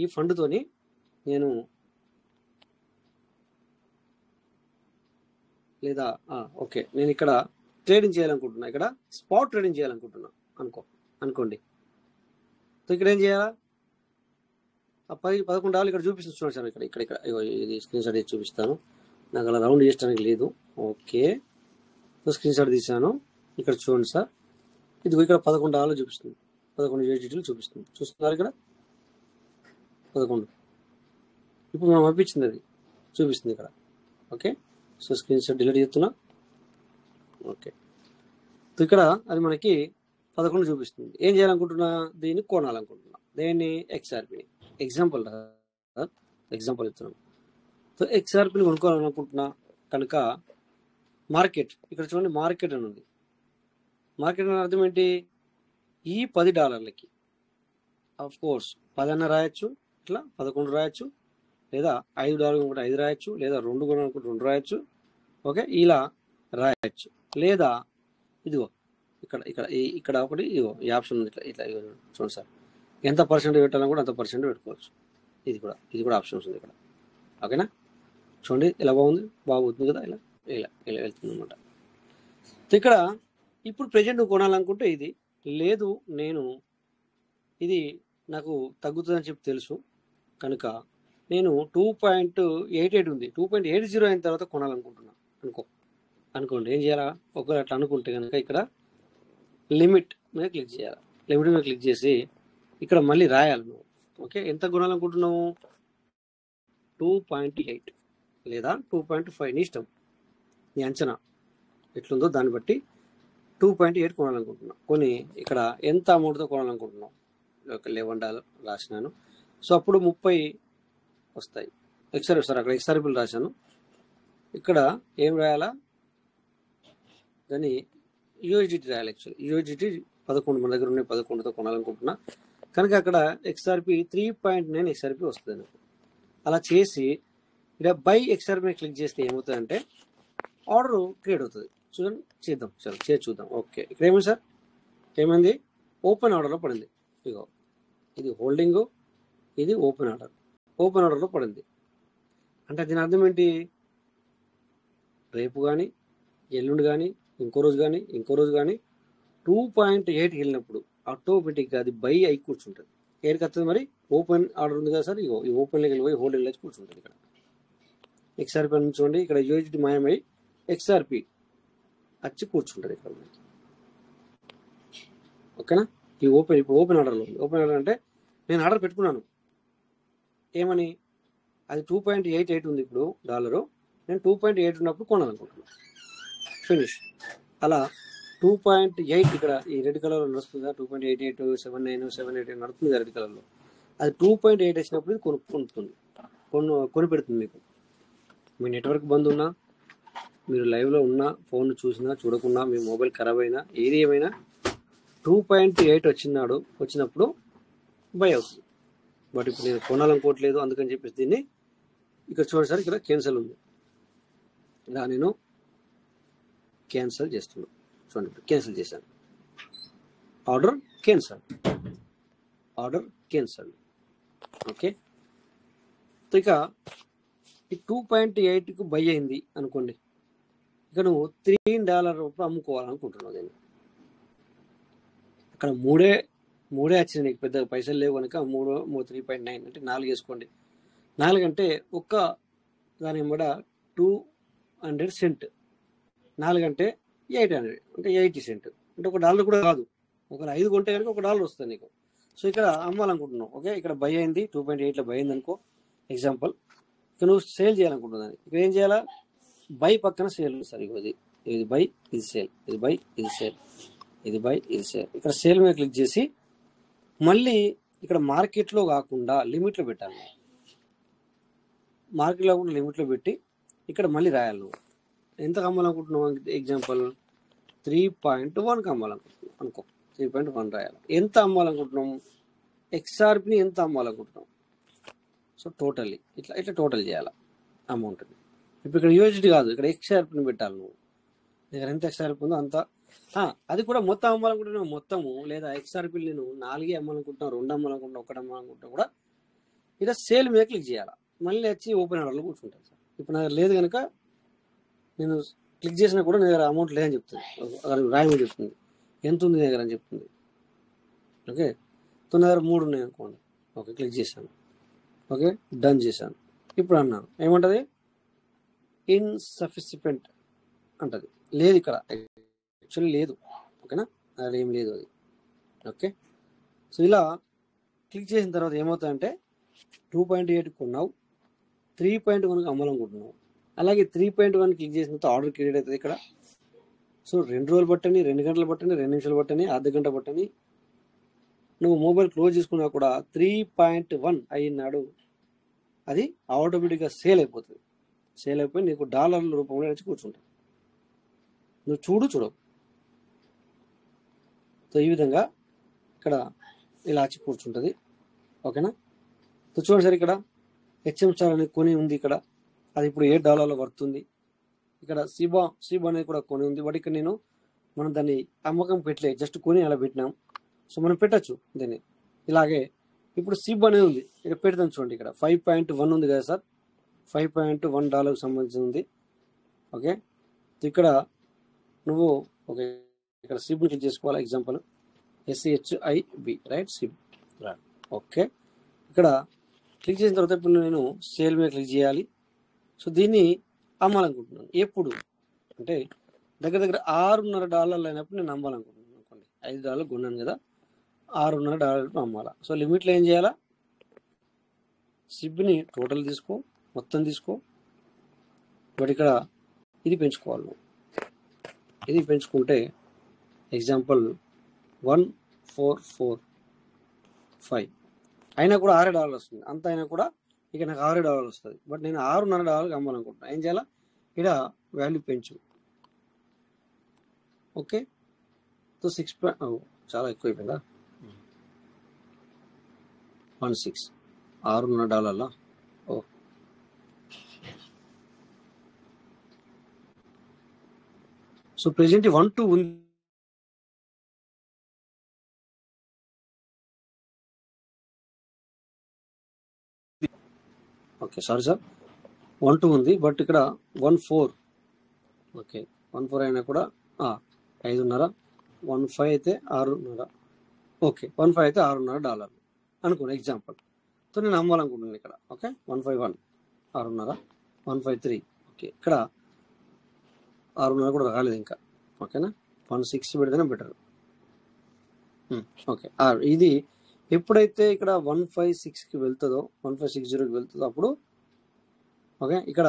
ఈ ఫండ్తోని నేను లేదా ఓకే, నేను ఇక్కడ ట్రేడింగ్ చేయాలనుకుంటున్నా, ఇక్కడ స్పాట్ ట్రేడింగ్ చేయాలనుకుంటున్నా అనుకోండి. సో ఇక్కడ ఏం చేయాలా? ఆ 11 డాలర్లు ఇక్కడ చూపిస్తున్నాను సార్. ఇక్కడ ఇక్కడ ఇక్కడ ఇది స్క్రీన్ షాట్ చేసి చూపిస్తాను. నాకు అలా రౌండ్ చేయడానికి లేదు. ఓకే, సో స్క్రీన్ షాట్ తీసాను. ఇక్కడ చూడండి సార్, ఇది ఇక్కడ 11 డాలర్లు చూపిస్తుంది, 11 USDT చూపిస్తుంది. చూస్తున్నారు ఇక్కడ 11. ఇప్పుడు మనం పంపించింది అది చూపిస్తుంది ఇక్కడ. Okay, so screen shot delete చేస్తున్నా. ఓకే, సో ఇక్కడ అది మనకి 11 చూపిస్తుంది. ఏం చేయాలనుకుంటున్నా? దీన్ని కొనాలనుకుంటున్నా. దేన్ని? XRPని. ఎగ్జాంపుల్ ఇస్తున్నాను. సో XRPని కొనుక్కోవాలనుకుంటున్నా కనుక మార్కెట్, ఇక్కడ చూడండి మార్కెట్ అని ఉంది. మార్కెట్ అని అర్థం ఏంటి? ఈ 10 డాలర్లకి ఆఫ్ కోర్స్ 10 అన్న రాయొచ్చు, ఇట్లా 11 రాయొచ్చు, లేదా $5 కూడా 5 రాయొచ్చు, లేదా 2 కొనాలనుకుంటే 2 రాయొచ్చు. ఓకే, ఇలా రాయొచ్చు. లేదా ఇదిగో ఇక్కడ ఇక్కడ ఇక్కడ ఒకటి ఇదిగో ఈ ఆప్షన్ ఉంది. ఇట్లా ఇట్లా చూడండి సార్, ఎంత పర్సెంట్ పెట్టాలని కూడా అంత పర్సెంట్ పెట్టుకోవచ్చు. ఇది కూడా ఆప్షన్స్ ఉంది ఇక్కడ. ఓకేనా? చూడండి ఎలా బాగుంది కదా, ఇలా ఇలా ఇలా వెళ్తుంది అనమాట. ఇక్కడ ఇప్పుడు ప్రెజెంట్ నువ్వు కొనాలనుకుంటే ఇది లేదు, నేను ఇది నాకు తగ్గుతుందని చెప్పి తెలుసు కనుక నేను 2.88 ఉంది, 2.80 అయిన తర్వాత కొనాలనుకుంటున్నా అనుకోండి. ఏం చేయాలా? ఒకవేళ అట్లా అనుకుంటే కనుక ఇక్కడ లిమిట్ మీద క్లిక్ చేయాలి. లిమిట్ మీద క్లిక్ చేసి ఇక్కడ మళ్ళీ రాయాలి నువ్వు. ఓకే, ఎంత కొనాలనుకుంటున్నావు? 2.8 లేదా 2.5 నీ ఇష్టం, నీ అంచనా ఎట్లుందో దాన్ని బట్టి 2.8 కొనాలనుకుంటున్నావు. కొని ఇక్కడ ఎంత అమౌంట్తో కొనాలనుకుంటున్నావు? ఒక $11 రాసినాను. సో అప్పుడు 30 వస్తాయి. అక్కడ XRPలు రాశాను. ఇక్కడ ఏం రాయాలా? దాన్ని USDT రాయాలి. యాక్చువల్లీ USDT 11 మన దగ్గర ఉన్న 11తో కొనాలనుకుంటున్నా కనుక అక్కడ XRP 3.9 XRP వస్తుంది నాకు. అలా చేసి ఇక్కడ బై XRP మీద క్లిక్ చేస్తే ఏమవుతుందంటే ఆర్డర్ క్రియేట్ అవుతుంది. చూడండి, చేద్దాం, చేసి చూద్దాం. ఓకే, ఇక్కడ ఏమైంది సార్? ఏమైంది? ఓపెన్ ఆర్డర్లో పడింది. ఇగో ఇది హోల్డింగ్, ఇది ఓపెన్ ఆర్డర్లో పడింది. అంటే దీని అర్థం ఏంటి? రేపు కానీ, ఎల్లుండి కానీ, ఇంకో రోజు కానీ 2.8 వెళ్ళినప్పుడు ఆటోమేటిక్గా అది బై అయి కూర్చుంటుంది. ఏడికి వస్తుంది మరి? ఓపెన్ ఆర్డర్ ఉంది కదా సార్, ఇగో ఈ ఓపెన్లోకి వెళ్ళిపోయి హోల్డింగ్లో కూర్చుంటుంది. ఇక్కడ XRP అని చూడండి, ఇక్కడ USDT మాయమై XRP వచ్చి కూర్చుంటుంది ఇక్కడ. ఓకేనా? ఇప్పుడు ఓపెన్ ఆర్డర్లో ఉంది. ఓపెన్ ఆర్డర్ అంటే నేను ఆర్డర్ పెట్టుకున్నాను ఏమని, అది 2.88 ఉంది ఇప్పుడు డాలరు, నేను 2.8 ఉన్నప్పుడు కొనాలనుకుంటున్నాను. ఫినిష్. అలా 2.8 ఇక్కడ ఈ రెడ్ కలర్లో నడుస్తుంది కదా, 2.88 79 788 నడుస్తుంది రెడ్ కలర్లో. అది 2.8 వచ్చినప్పుడు ఇది కొనిపెడుతుంది మీకు. మీ నెట్వర్క్ బంద్ ఉన్నా, మీరు లైవ్లో ఉన్నా, ఫోన్ చూసినా చూడకున్నా, మీ మొబైల్ ఖరాబ్ అయినా, ఏది ఏమైనా 2.8 వచ్చినప్పుడు బై అవుతుంది. బట్ ఇప్పుడు నేను కొనాలనుకోవట్లేదు, అందుకని చెప్పేసి దీన్ని ఇక్కడ చూడండి సార్, ఇక్కడ క్యాన్సల్ ఉంది. ఇలా నేను క్యాన్సల్ చేస్తున్నాను. చూడండి, ఇప్పుడు క్యాన్సల్ చేశాను. Order cancel. ఓకే, ఇక ఈ 2.8కు బై అయింది అనుకోండి. ఇక నువ్వు $3 రూపాయలు అమ్ముకోవాలనుకుంటున్నావు. దీన్ని అక్కడ మూడే వచ్చినాయి, నీకు పెద్ద పైసలు లేవు కనుక 3.9 అంటే 4 వేసుకోండి. 4 అంటే ఒక్క దాని కూడా 200 సెంట్. 4 అంటే 800 అంటే 80 సెంట్. అంటే $1 కూడా కాదు. ఒక 5 కొంటే కనుక $1 వస్తుంది నీకు. సో ఇక్కడ అమ్మాలనుకుంటున్నావు. ఓకే, ఇక్కడ బై అయింది, 2.8లో బై అయింది అనుకో ఎగ్జాంపుల్. ఇక నువ్వు సేల్ చేయాలనుకుంటున్నాను. ఇక్కడ ఏం చేయాలా? బై పక్కన సేల్ సార్. ఇది బై, ఇది సేల్, ఇది బై, ఇది సేల్, ఇది బై, ఇది సేల్. ఇక్కడ సేల్ మీద క్లిక్ చేసి మళ్ళీ ఇక్కడ మార్కెట్లో కాకుండా లిమిట్లో పెట్టాలి. మార్కెట్లో కాకుండా లిమిట్లో పెట్టి ఇక్కడ మళ్ళీ రాయాలి. నువ్వు ఎంత అమ్మాలనుకుంటున్నావు? ఎగ్జాంపుల్ 3.1కి అమ్మాలనుకుంటున్నావు అనుకో, 3.1 రాయాలి. ఎంత అమ్మాలనుకుంటున్నాము? XRPని ఎంత అమ్మాలనుకుంటున్నాం? సో టోటల్లీ ఇట్లా టోటల్ చేయాలి అమౌంట్ని. ఇప్పుడు ఇక్కడ USDT కాదు, ఇక్కడ XRPని పెట్టాలి. నువ్వు దగ్గర ఎంత XRP ఉందో అంత అది కూడా మొత్తం అమ్మాలనుకుంటున్నా మొత్తము, లేదా ఎక్స్ఆర్పి నేను 4 అమ్మాలనుకుంటున్నా, 2 అమ్మాలనుకుంటున్నా, 1 అమ్మాలనుకుంటున్నా కూడా ఇక్కడ సేల్ మీద క్లిక్ చేయాలి. మళ్ళీ వచ్చి ఓపెన్ ఆర్డర్లో కూర్చుంటాను సార్. ఇప్పుడు నా దగ్గర లేదు కనుక నేను క్లిక్ చేసినా కూడా నా దగ్గర అమౌంట్ లేదని చెప్తుంది, రాయమని చెప్తుంది. ఎంత ఉంది దగ్గర అని చెప్తుంది. ఓకే, సో నా దగ్గర 3 ఉన్నాయి అనుకోండి. ఓకే, క్లిక్ చేశాను. ఓకే, డన్ చేశాను. ఇప్పుడు అన్నాను ఏమంటది, ఇన్సఫిషియెంట్ అంటది. లేదు ఇక్కడ యాక్చువల్లీ లేదు. ఓకేనా, అది ఏం లేదు అది. ఓకే, సో ఇలా క్లిక్ చేసిన తర్వాత ఏమవుతుందంటే 2.8 కొన్నావు, 3.1 అమ్మాలనుకుంటున్నావు. అలాగే 3.1 క్లిక్ చేసిన తర్వాత ఆర్డర్ క్రియేట్ అవుతుంది ఇక్కడ. సో 2 రోజులు పట్టని, 2 గంటలు పట్టని, 2 నిమిషాలు పట్టని, అర్ధ గంట పట్టని, నువ్వు మొబైల్ క్లోజ్ చేసుకున్నా కూడా 3.1 అయినాడు అది ఆటోమేటిక్గా సేల్ అయిపోతుంది. సేల్ అయిపోయి నీకు డాలర్ల రూపంలో వచ్చి కూర్చుంటుంది. నువ్వు చూడవు. సో ఈ విధంగా ఇక్కడ ఇలా వచ్చి కూర్చుంటుంది. ఓకేనా, సో చూడండి సార్, ఇక్కడ హెచ్ఎం స్టార్ అనేది కొని ఉంది ఇక్కడ. అది ఇప్పుడు $8 పడుతుంది. ఇక్కడ సిబా అనేది కూడా కొని ఉంది. బట్ ఇక్కడ మనం దాన్ని అమ్మకం పెట్టలే, జస్ట్ కొని అలా పెట్టినాం. సో మనం పెట్టచ్చు దీన్ని ఇలాగే. ఇప్పుడు సిబ్ అనేది ఉంది, ఇక్కడ పెడతాం చూడండి. ఇక్కడ 5.1 ఉంది కదా సార్, $5.1 సంబంధించి ఉంది. ఓకే, ఇక్కడ నువ్వు ఓకే ఇక్కడ సిబ్ని క్లిక్ చేసుకోవాలి. Example SHIB right, Shib. Okay, ఇక్కడ క్లిక్ చేసిన తర్వాత ఇప్పుడు నేను సేల్ మీద క్లిక్ చేయాలి. సో దీన్ని అమ్మాలనుకుంటున్నాను. ఎప్పుడు అంటే దగ్గర $6.5 అయినప్పుడు నేను అమ్మాలనుకుంటున్నాను అనుకోండి. $5 కొన్నాను కదా, $6.5 అమ్మాలా. సో లిమిట్లో ఏం చేయాలా, సిబ్ని టోటల్ తీసుకో, మొత్తం తీసుకో. బట్ ఇక్కడ ఇది పెంచుకోవాలి నువ్వు. ఇది పెంచుకుంటే ఎగ్జాంపుల్ 1445 అయినా కూడా $6 వస్తుంది. అంత అయినా కూడా ఇక నాకు $6 వస్తుంది. బట్ నేను $6.5 అమ్మాలనుకుంటున్నాను. ఏం చేయాలా, ఇక్కడ వాల్యూ పెంచు. ఓకే, సో 6 చాలా ఎక్కువ అయిపోయిందా, 16 $6.5. ఓ సో ప్రెజెంట్ 1.2 ఉంది. ఓకే సారీ సార్, 1.2 ఉంది. బట్ ఇక్కడ 1.4. ఓకే 1.4 అయినా కూడా 5.5, 1.5 అయితే 6.5. ఓకే 1.5 అయితే $6.5 అనుకోండి ఎగ్జాంపుల్. సో నేను అమ్మాలనుకుంటున్నాను ఇక్కడ. ఓకే 151 6.5, 153. ఓకే ఇక్కడ 6.5 కూడా రాలేదు ఇంకా. ఓకేనా, 160 పెడితేనే బెటర్. ఓకే, ఇది ఎప్పుడైతే ఇక్కడ 156కి వెళ్తుందో, 1560కి వెళ్తుందో అప్పుడు ఓకే ఇక్కడ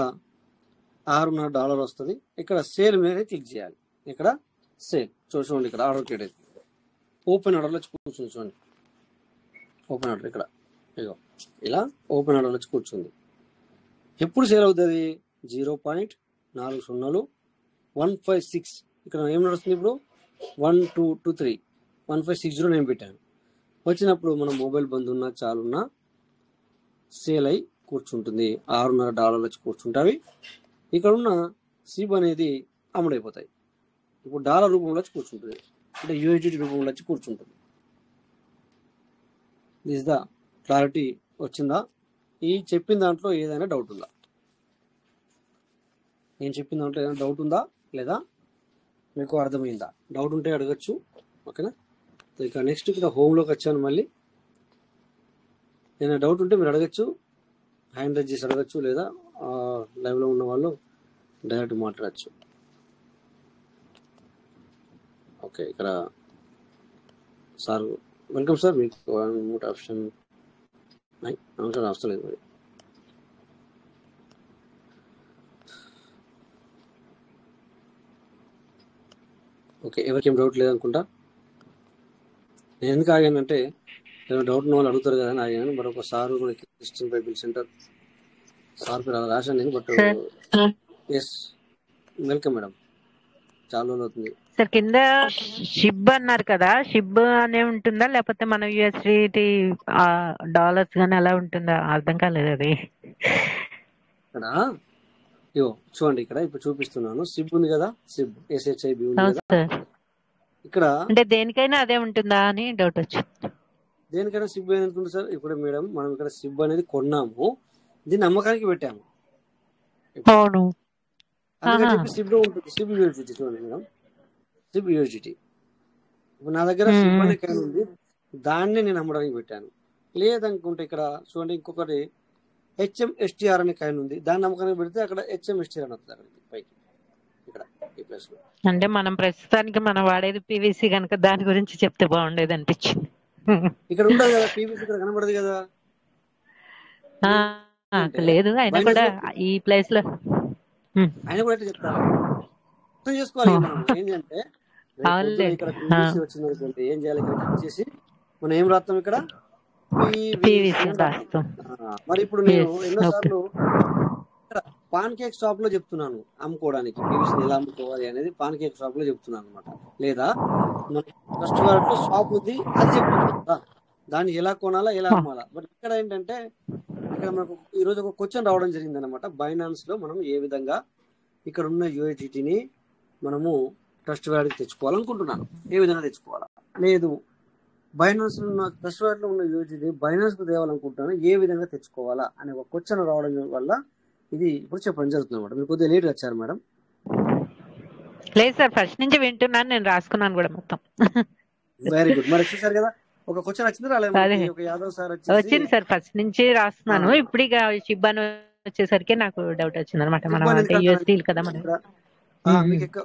$6.5 వస్తుంది. ఇక్కడ సేల్ మీద క్లిక్ చేయాలి. ఇక్కడ సేల్ చూడండి, ఇక్కడ ఆర్డర్ క్రియేట్ అవుతుంది. ఓపెన్ ఆర్డర్లో కూర్చుంది చూడండి. ఓపెన్ ఆర్డర్ ఇక్కడ ఇగో ఇలా ఓపెన్ ఆర్డర్లో కూర్చుంది. ఎప్పుడు సేల్ అవుతుంది, 0.40 156. ఇక్కడ ఏం నడుస్తుంది ఇప్పుడు 1223 1560 నేను పెట్టాను. వచ్చినప్పుడు మన మొబైల్ బంద్ ఉన్నా చాలున్నా సేల్ అయి కూర్చుంటుంది. $6.5 వచ్చి కూర్చుంటావి. ఇక్కడ ఉన్న సిబ్ అనేది అమ్ముడైపోతాయి. ఇప్పుడు డాలర్ రూపంలో వచ్చి కూర్చుంటుంది, అంటే USDT రూపంలో వచ్చి కూర్చుంటుంది. దిస్ ద క్లారిటీ వచ్చిందా? ఈ చెప్పిన దాంట్లో ఏదైనా డౌట్ ఉందా? నేను చెప్పిన దాంట్లో ఏదైనా డౌట్ ఉందా లేదా మీకు అర్థమైందా? డౌట్ ఉంటే అడగచ్చు. ఓకేనా, ఇక నెక్స్ట్ ఇక్కడ హోమ్లోకి వచ్చాను. మళ్ళీ ఏదైనా డౌట్ ఉంటే మీరు అడగచ్చు, హ్యాండ్ రైజ్ చేసి అడగచ్చు, లేదా లైవ్లో ఉన్న వాళ్ళు డైరెక్ట్ మాట్లాడచ్చు. ఓకే, ఇక్కడ సార్ వెల్కమ్ సార్, మీకు మూట ఆప్షన్ సార్ అవసరం మరి. ఓకే, ఎవరికేం డౌట్ లేదనుకుంటా. నేను ఎందుకు ఆగానంటే ఏమైనా డౌట్ ఉన్న వాళ్ళు అడుగుతారు కదా అని ఆగాను. మరి ఒకసారి మనకి క్రిస్టియన్ బైబిల్ సెంటర్ సార్ పేరు రాశాను నేను. బట్ ఎస్ వెల్కమ్ మేడం, చాలా రోజులు అవుతుంది.
సార్ కింద షిబ్ అన్నారు కదా, షిబ్ అనే ఉంటుందా లేకపోతే మన USDT డాలర్స్ గానీ అలా ఉంటుందా? అర్థం కాలేదు అది.
ఇక్కడ ఇగో చూడండి, ఇక్కడ ఇప్పుడు చూపిస్తున్నాను. సిబ్ ఉంది కదా, సిబ్ SHIB ఉంది కదా. ఇక్కడ
అంటే దేనికైనా అదే ఉంటుందా అని డౌట్ వచ్చింది.
దేనికైనా సిబ్ అనేది ఉంటుంది సార్. ఇప్పుడు మేడం మనం ఇక్కడ సిబ్ అనేది కొన్నాము, దీన్ని అమ్మకానికి పెట్టాము.
అవును.
అందుకని
ఆహా.
చెప్పి సిబ్ ఉంటుంది. సిబ్ యూఎస్డిటీ చూడండి మేడం, సిబ్ యూఎస్డిటీ. ఇప్పుడు నా దగ్గర సిబ్
ఉమ్,
అనే కాయిన్ ఉంది, దాన్ని నేను అమ్మడానికి పెట్టాను. లేదనుకుంటే ఇక్కడ చూడండి ఇంకొకటి HMSTR అనే కాయిన్ ఉంది, దాన్ని అమ్మకానికి పెడితే అక్కడ HMSTR అని వస్తుంది అక్కడికి పైకి, ఇక్కడ ఈ ప్లేస్ లో.
అంటే మనం ప్రస్తుతానికి మనం వాడేది పీవీసీ కనుక దాని గురించి చెప్తే బాగుండేది అనిపించింది.
ఇక్కడ ఉండదు కదా పీవీసీ, ఇక్కడ కనబడదు కదా.
ఆ,
అంటే
లేదు అయినా కూడా
బైనాన్స్
ఈ ప్లేస్ లో
ఆయన కూడా ఎట్లా చెప్తారు, అర్థం చేసుకోవాలి. ఇక మనం ఏంటంటే రేపు పొద్దున
అవునులేండి.
ఇక్కడ పీవీసీ వచ్చింది అనుకోండి, ఏం చేయాలి, ఇక్కడ క్లిక్ చేసి మనం ఏం రాస్తాం, ఇక్కడ పీవీసీ
పీవీసీ
అని రాస్తాం.
రాస్తాం.
మరి ఇప్పుడు నేను
ఎస్, ఓకే.
ఎన్నోసార్లు ఇక్కడ పాన్ కేక్ షాప్ లో చెప్తున్నాను అమ్ముకోవడానికి, పీవీసీని ఎలా అమ్ముకోవాలి అనేది పాన్ కేక్ షాప్ లో చెప్తున్నాను అనమాట. లేదా మన ట్రస్ట్ వాలెట్ షాప్ ఉంది, అది చెప్తున్నాను కదా, దాన్ని ఎలా కొనాలా ఎలా అమ్మాలా. బట్ ఇక్కడ ఏంటంటే ఇక్కడ మనకు ఈరోజు ఒక క్వశ్చన్ రావడం జరిగింది అనమాట. బైనాన్స్ లో మనం ఏ విధంగా ఇక్కడ ఉన్న యూఐటీని మనము ట్రస్ట్ వాలెట్ తెచ్చుకోవాలనుకుంటున్నాను, ఏ విధంగా తెచ్చుకోవాలా, లేదు బైనాన్స్ ఉన్న ట్రస్ట్ వాలెట్ లో ఉన్న యూఐటీని బైనాన్స్ కు తేవాలనుకుంటున్నాను, ఏ విధంగా తెచ్చుకోవాలా అనే ఒక క్వశ్చన్ రావడం వల్ల ఇది ఇప్పుడు చెప్పడం జరుగుతుంది అనమాట. మీరు కొద్దిగా లేట్ వచ్చారు మేడం.
లేదు సార్, ఫస్ట్ నుంచి వింటున్నాను, నేను రాసుకున్నాను కూడా మొత్తం.
Very good. మరి చూసారు కదా, ఒక క్వశ్చన్ వచ్చింది రాలేదు
అదే
మనకి. ఒక యాదవ్ సార్ వచ్చేసి
వచ్చింది సార్, ఫస్ట్ నుంచి రాస్తున్నాను. ఇప్పుడు ఇక షిబ్బాన్ వచ్చేసరికి నాకు డౌట్ వచ్చింది అనమాట. మనం
సిబ్
అంటే
ఎందుకంటారు
యూఎస్డీ కదా మనం.
ఇక్కడ మీకు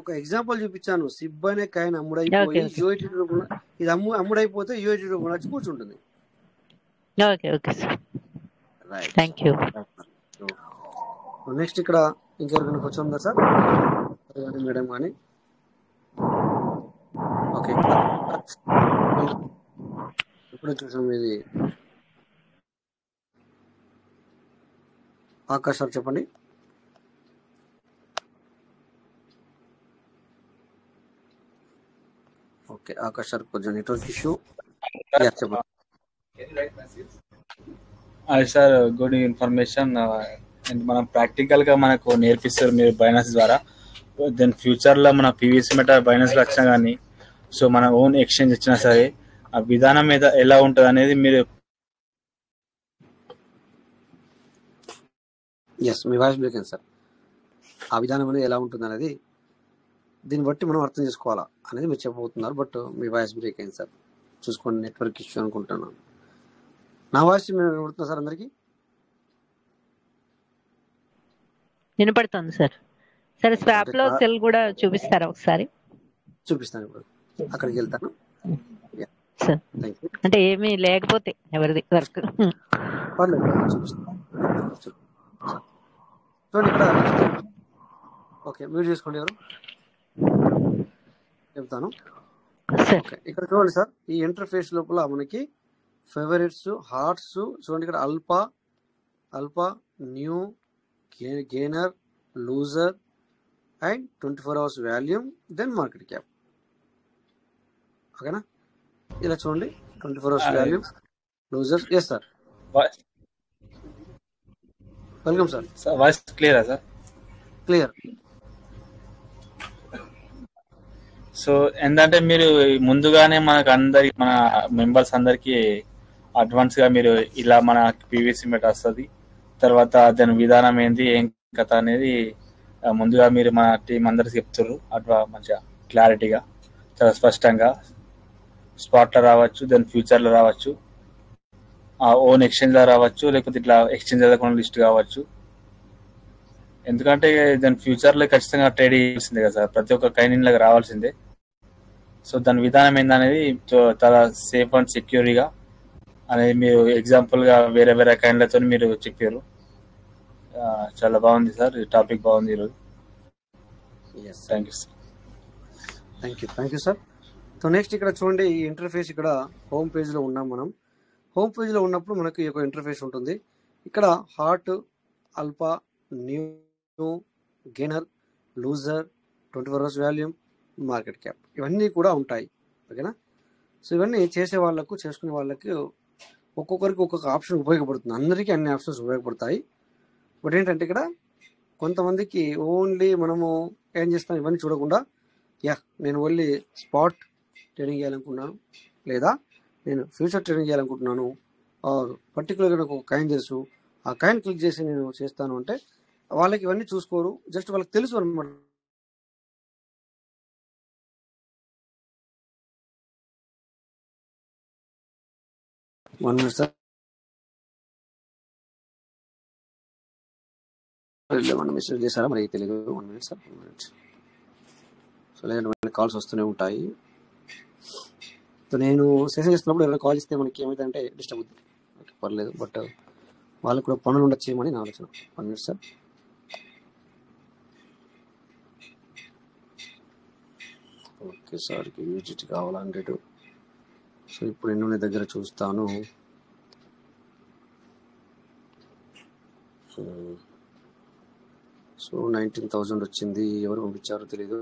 ఒక ఎగ్జాంపుల్ చూపించాను. సిబ్ అనే కాయిన్
ఓకే,
అమ్ముడైపోయి
ఓకే.
యూఐటీ రూపంలో ఇది అమ్ముడైపోతే యూఐటీ రూపంలో వచ్చి కూర్చుంటుంది.
Okay, okay sir,
right.
Thank you.
Next ఇక్కడ ఇంకెవరికైనా క్వశ్చన్ ఉందా సార్, మేడం కానీ? ఓకే, ఇప్పుడు చూసాం ఇది ఆకాష్ సార్ చెప్పండి. ఓకే ఆకాష్ సార్ కొంచెం నెట్వర్క్ ఇష్యూ. చెప్పండి.
అది సార్ గుడ్ ఇన్ఫర్మేషన్. మనం ప్రాక్టికల్ గా మనకు నేర్పిస్తారు మీరు బైనాన్స్ ద్వారా. దెన్ ఫ్యూచర్ లో మన పీవీసీ మెట బైనాన్స్ లో వచ్చినా కానీ, సో మన ఓన్ ఎక్స్చేంజ్ వచ్చినా సరే ఆ విధానం మీద ఎలా ఉంటుంది అనేది మీరు.
ఎస్, మీ వాయిస్ బ్రేక్ అయింది సార్. ఆ విధానం అనేది ఎలా ఉంటుంది అనేది దీన్ని బట్టి మనం అర్థం చేసుకోవాలా అనేది మీరు చెప్పబోతున్నారు. బట్ మీ వాయిస్ బ్రేక్ అయింది సార్, చూసుకోండి, నెట్వర్క్ ఇష్యూ అనుకుంటున్నాను. నా వాయిస్ మీరు వినబడుతుందా సార్ అందరికి?
వినపడుతుంది సార్. సరే, స్వాప్ లో సెల్ కూడా చూపిస్తారా ఒకసారి?
చూపిస్తాను, ఇప్పుడు అక్కడికి వెళ్తాను.
Sir
thank you.
అంటే ఏమీ లేకపోతే ఎవరిది వర్క్.
పర్లేదు, చూపిస్తాను. చూడండి ఇక్కడ. ఓకే, మీరు చేసుకోండి, ఎవరు చెప్తాను. ఓకే, ఇక్కడ చూడండి సార్, ఈ ఇంటర్ఫేస్ లోపల మనకి ఫేవరెట్స్, హార్ట్స్ చూడండి. ఇక్కడ alpha, new, gainer, loser and 24 hours volume, then market cap. ఓకేనా? ఇలా చూడండి, 24 hours volume, loser. Yes sir, welcome sir.
Voice క్లియరా సార్?
క్లియర్.
సో ఏంటంటే మీరు ముందుగానే మనకు అందరికి, మన మెంబర్స్ అందరికి అడ్వాన్స్ గా మీరు ఇలా మన పీవీసీ మెట వస్తుంది, తర్వాత దాని విధానం ఏంది, ఏం కథ అనేది ముందుగా మీరు మన టీం అందరికి చెప్తారు. అట్లా మంచిగా క్లారిటీగా, చాలా స్పష్టంగా. స్పాట్లో రావచ్చు, దాని ఫ్యూచర్లో రావచ్చు, ఓన్ ఎక్స్చేంజ్లో రావచ్చు, లేకపోతే ఇట్లా ఎక్స్చేంజ్ చదవకుండా లిస్ట్ కావచ్చు. ఎందుకంటే దాని ఫ్యూచర్లో ఖచ్చితంగా ట్రేడ్ చేయాల్సిందే కదా సార్, ప్రతి ఒక్క కైన్లాగా రావాల్సిందే. సో దాని విధానం ఏందనేది చాలా సేఫ్ అండ్ సెక్యూర్గా అనేది మీరు ఎగ్జాంపుల్గా వేరే వేరే కైన్లతో మీరు చెప్పారు. చాలా బాగుంది సార్, ఈ టాపిక్ బాగుంది ఈరోజు. Thank you sir.
Thank you sir. So next ఇక్కడ చూడండి, ఈ ఇంటర్ఫేస్ ఇక్కడ హోమ్ పేజ్లో ఉన్నాం మనం. హోమ్ పేజ్లో ఉన్నప్పుడు మనకి ఒక ఇంటర్ఫేస్ ఉంటుంది. ఇక్కడ heart, alpha, new, gainer, loser, 24 hours volume, market cap, ఇవన్నీ కూడా ఉంటాయి. ఓకేనా? సో ఇవన్నీ చేసే వాళ్ళకు, చేసుకునే వాళ్ళకి ఒక్కొక్కరికి ఒక్కొక్క ఆప్షన్ ఉపయోగపడుతుంది. అందరికీ అన్ని ఆప్షన్స్ ఉపయోగపడతాయి. బట్ ఏంటంటే ఇక్కడ కొంతమందికి ఓన్లీ మనము ఏం చేస్తాం, ఇవన్నీ చూడకుండా నేను ఓన్లీ స్పాట్ ట్రేడింగ్ చేయాలనుకున్నాను, లేదా నేను ఫ్యూచర్ ట్రేడింగ్ చేయాలనుకుంటున్నాను, పర్టికులర్గా నాకు ఒక కాయిన్ తెలుసు, ఆ కాయిన్ క్లిక్ చేసి నేను చేస్తాను అంటే వాళ్ళకి ఇవన్నీ చూసుకోరు, జస్ట్ వాళ్ళకి తెలుసు అనమాట. వన్ మినిట్ సార్, ఏమన్నా మెసేజ్ చేశారా మరి తెలియదు. 1 minute సార్, 1 minute. సో లేదంటే కాల్స్ వస్తూనే ఉంటాయి. సో నేను సెషన్ చేస్తున్నప్పుడు ఎవరైనా కాల్ ఇస్తే మనకి ఏమైందంటే డిస్టర్బ్ అవుతుంది. ఓకే, పర్లేదు, బట్ వాళ్ళకి కూడా పనులు ఉండొచ్చేమని నా ఆలోచన. 1 minute సార్. ఓకే సార్, యూజిటీ కావాలా 100. సో ఇప్పుడు నేను నీ దగ్గర చూస్తాను. సో 19,000 వచ్చింది, ఎవరు పంపించారో తెలీదు.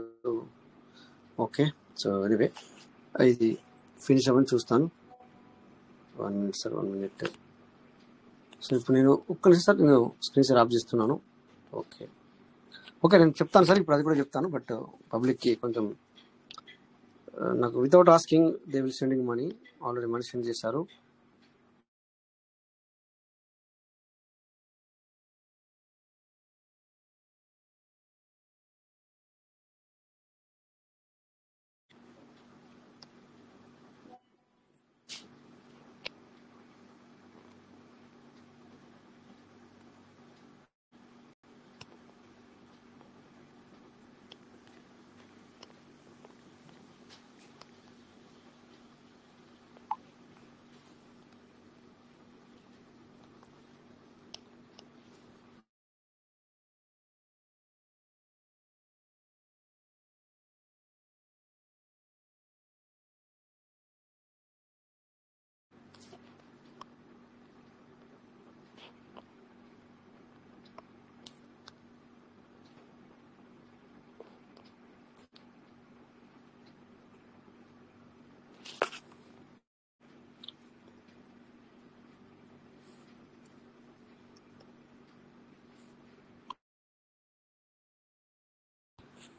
ఓకే, సో ఎనీవే ఇది ఫినిష్ అవ్వని చూస్తాను. 1 minute సార్, 1 minute. సో ఇప్పుడు నేను ఒక్క నిమిషం సార్, నేను స్క్రీన్ షేర్ ఆఫ్ చేస్తున్నాను. ఓకే నేను చెప్తాను సార్, ఇప్పుడు అది కూడా చెప్తాను, బట్ పబ్లిక్కి కొంచెం నాకు without asking they will sending money, already money send చేశారు.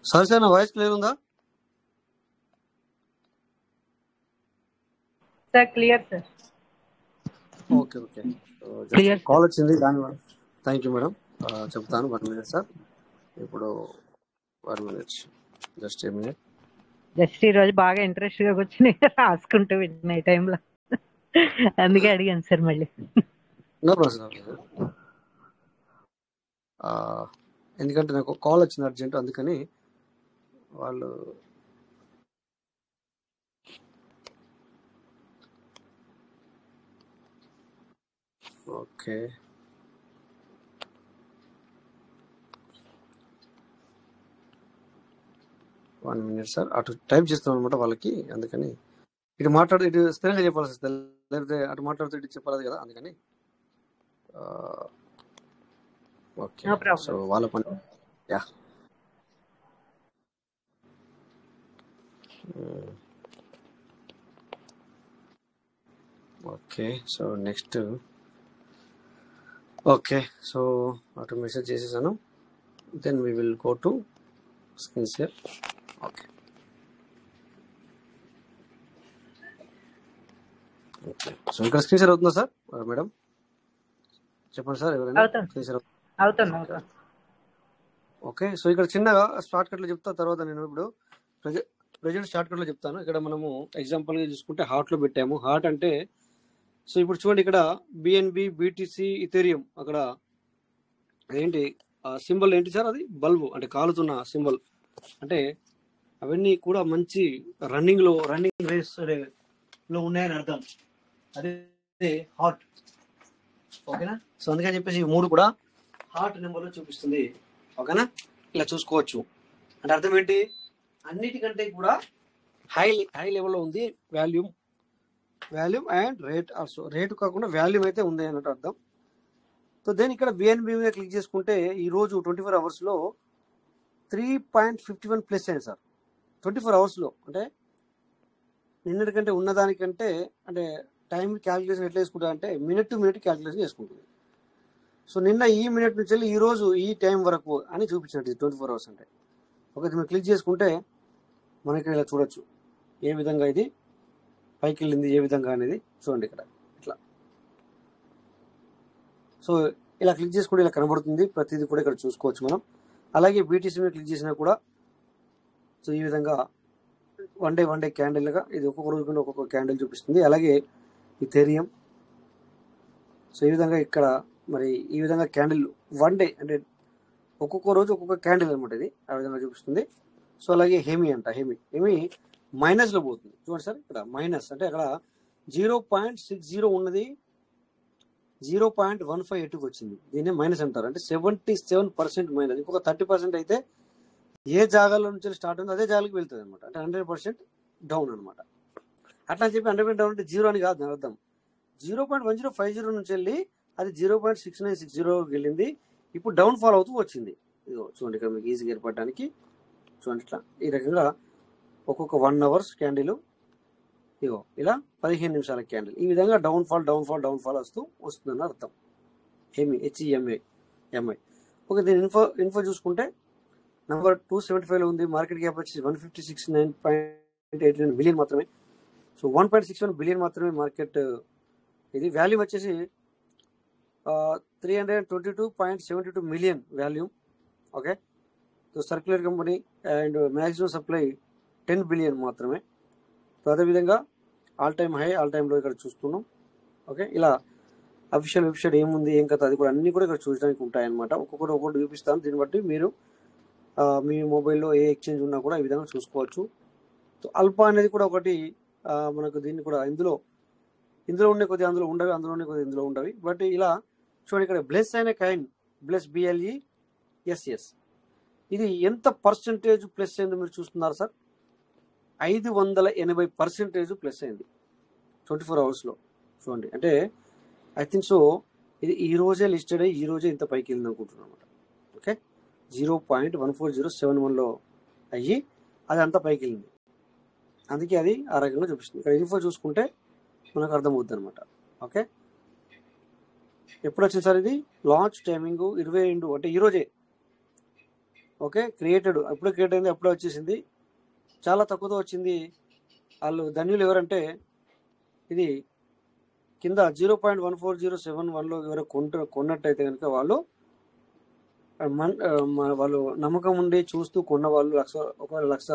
సార్ నా వాయిస్ క్లియర్ ఉందా?
Sir clear sir.
Okay call వచ్చింది దానివల్ల. థ్యాంక్ యూ మేడం, చెప్తాను. 1 minute సార్. ఇప్పుడు 1 minute, just a minute.
Just ఈ రోజు బాగా ఇంట్రెస్ట్ గా కూర్చుని రాసుకుంటూ విన్నా ఈ టైంలో, అందుకే అడిగాను సార్ మళ్ళీ.
నో ప్రాబ్లం, ఎందుకంటే నాకు కాల్ వచ్చింది అర్జెంట్, అందుకని వాళ్ళు ఓకే. వన్ మినిట్ సార్, అటు టైప్ చేస్తాం అనమాట వాళ్ళకి, అందుకని ఇటు ఇటు స్థిరంగా చెప్పాల్సి వస్తుంది, లేకపోతే అటు మాట్లాడుతూ ఇటు చెప్పాలి కదా, అందుకని. ఓకే, సో వాళ్ళ పని. Yeah, okay. So next, okay, so అటు మెసేజ్ చేసేసాను. Then we will go to screen share. Okay, so ఇక్కడ స్క్రీన్ షేర్ అవుతుందా సార్? మేడం చెప్పండి సార్, ఎవరైనా స్క్రీన్ షేర్ అవుతుంది? ఓకే, సో ఇక్కడ చిన్నగా షార్ట్ కట్లో చెప్తా, తర్వాత నేను ఇప్పుడు ప్రజెంట్ షార్ట్ కట్లో చెప్తాను. ఇక్కడ మనము ఎగ్జాంపుల్గా చూసుకుంటే హార్ట్లో పెట్టాము. హార్ట్ అంటే, సో ఇప్పుడు చూడండి, ఇక్కడ బిఎన్బి, బిటిసి, ఇథేరియం, అక్కడ ఏంటి సింబల్ ఏంటి సార్? అది బల్బు, అంటే కాలుతున్న సింబల్. అంటే అవన్నీ కూడా మంచి రన్నింగ్ రేస్ లో ఉన్నాయని అర్థం. అదే హార్ట్. ఓకేనా? సో అందుకని చెప్పేసి 3 కూడా హార్ట్ నెంబర్లో చూపిస్తుంది. ఓకేనా? ఇలా చూసుకోవచ్చు. అంటే అర్థం ఏంటి? అన్నిటికంటే కూడా హై లెవెల్లో ఉంది volume and rate also. Rate కాకుండా వాల్యూమ్ అయితే ఉంది అన్నట్టు అర్థం. సో దెన్ ఇక్కడ బిఎన్బి మీద క్లిక్ చేసుకుంటే ఈరోజు 24 అవర్స్లో 3.51 ప్లస్ అయింది సార్. 24 అవర్స్లో, అంటే నిన్నటికంటే ఉన్నదానికంటే, అంటే టైం క్యాలిక్యులేషన్ ఎట్లా వేసుకుంటా అంటే మినిట్ టు మినిట్ క్యాలిక్యులేషన్ చేసుకుంటుంది. సో నిన్న ఈ మినిట్ నుంచి వెళ్ళి ఈరోజు ఈ టైం వరకు అని చూపించినట్టు 24 అవర్స్ అంటే. ఓకే, మీరు క్లిక్ చేసుకుంటే మనకి ఇలా చూడొచ్చు ఏ విధంగా ఇది పైకి వెళ్ళింది ఏ విధంగా అనేది చూడండి ఇక్కడ ఇట్లా. సో ఇలా క్లిక్ చేసి కూడా ఇలా కనబడుతుంది, ప్రతిదీ కూడా ఇక్కడ చూసుకోవచ్చు మనం. అలాగే బీటీసీ మీద క్లిక్ చేసినా కూడా సో ఈ విధంగా వన్ డే క్యాండిల్గా ఇది ఒక్కొక్క రోజు కూడా ఒక్కొక్క క్యాండిల్ చూపిస్తుంది. అలాగే ఇథేరియం సో ఈ విధంగా ఇక్కడ మరి ఈ విధంగా క్యాండిల్ వన్ డే అంటే ఒక్కొక్క రోజు ఒక్కొక్క క్యాండిల్ అనమాట, ఇది ఆ విధంగా చూపిస్తుంది. సో అలాగే హెమీ హెమీ మైనస్లో పోతుంది చూడండి సార్. ఇక్కడ మైనస్ అంటే అక్కడ 0.60 ఉన్నది 0.158కి వచ్చింది, దీన్ని మైనస్ అంటారు. అంటే 77% మైనస్. ఇంకొక 30% అయితే ఏ జాగాలో నుంచి స్టార్ట్ ఉందో అదే జాగాలకు వెళ్తుంది అనమాట. అంటే 100% డౌన్ అనమాట. అట్లా అని చెప్పి 100% డౌన్ అంటే 0 అని కాదు దాని అర్థం. 0.1050 నుంచి వెళ్ళి అది 0.6960కి వెళ్ళింది. ఇప్పుడు డౌన్ ఫాల్ అవుతూ వచ్చింది. ఇదిగో చూడండి ఇక్కడ మీకు ఈజీగా ఏర్పడడానికి చూడండి. ఇట్లా ఈ రకంగా ఒక్కొక్క 1 అవర్స్ క్యాండిల్ ఇగో ఇలా 15 నిమిషాల క్యాండిల్ ఈ విధంగా డౌన్ ఫాల్ వస్తుందని అర్థం. HEMI. ఓకే, దీని ఇన్ఫో చూసుకుంటే నెంబర్ 275లో ఉంది. మార్కెట్ క్యాప్ వచ్చి 156.89 బిలియన్ మాత్రమే. సో 1.61 బిలియన్ మాత్రమే మార్కెట్. ఇది వాల్యూమ్ వచ్చేసి 322.72 million volume. Okay, so circular company and maximum supply 10 billion మాత్రమే. సో అదేవిధంగా all time high all time లో ఇక్కడ చూస్తున్నాం. ఓకే, ఇలా అఫీషియల్ వెబ్సైట్ ఏముంది ఏం కథ అది కూడా అన్ని కూడా ఇక్కడ చూడడానికి ఉంటాయన్నమాట. ఒక్కొక్కటి చూపిస్తాను. దీన్ని బట్టి మీరు మీ మొబైల్లో ఏ ఎక్స్చేంజ్ ఉన్నా కూడా ఈ విధంగా చూసుకోవచ్చు. సో అల్పా అనేది కూడా ఒకటి మనకు దీన్ని కూడా ఇందులో ఉండే కొద్ది అందులో ఉండవి, అందులో ఉండే కొద్ది ఇందులో ఉండవి. బట్ ఇలా చూడండి ఇక్కడ బ్లెస్ అయిన కైన్ BLESS ఇది ఎంత పర్సెంటేజ్ ప్లస్ అయిందో మీరు చూస్తున్నారు సార్. 580% ప్లస్ అయింది 24 అవర్స్లో చూడండి. అంటే ఐ థింక్ సో ఇది ఈ రోజే లిస్టెడ్ అయ్యి ఈ రోజే ఇంత పైకి వెళ్ళింది అనుకుంటున్నాను అనమాట. ఓకే, 0.14071లో అయ్యి అది అంతా పైకి వెళ్ళింది. అందుకే అది ఆ రకంగా చూపిస్తుంది. ఇక్కడ ఇన్ఫో చూసుకుంటే మనకు అర్థమవుతుంది అనమాట. ఓకే, ఎప్పుడు వచ్చింది సార్ ఇది? లాంచ్ టైమింగ్ 22 అంటే ఈరోజే. ఓకే, ఎప్పుడు క్రియేట్ అయింది అప్పుడే వచ్చేసింది. చాలా తక్కువతో వచ్చింది. వాళ్ళు ధన్యులు ఎవరంటే ఇది కింద 0.14071లో ఎవరో కొన్నట్టయితే కనుక వాళ్ళు నమ్మకం ఉండి చూస్తూ కొన్న వాళ్ళు ఒక లక్ష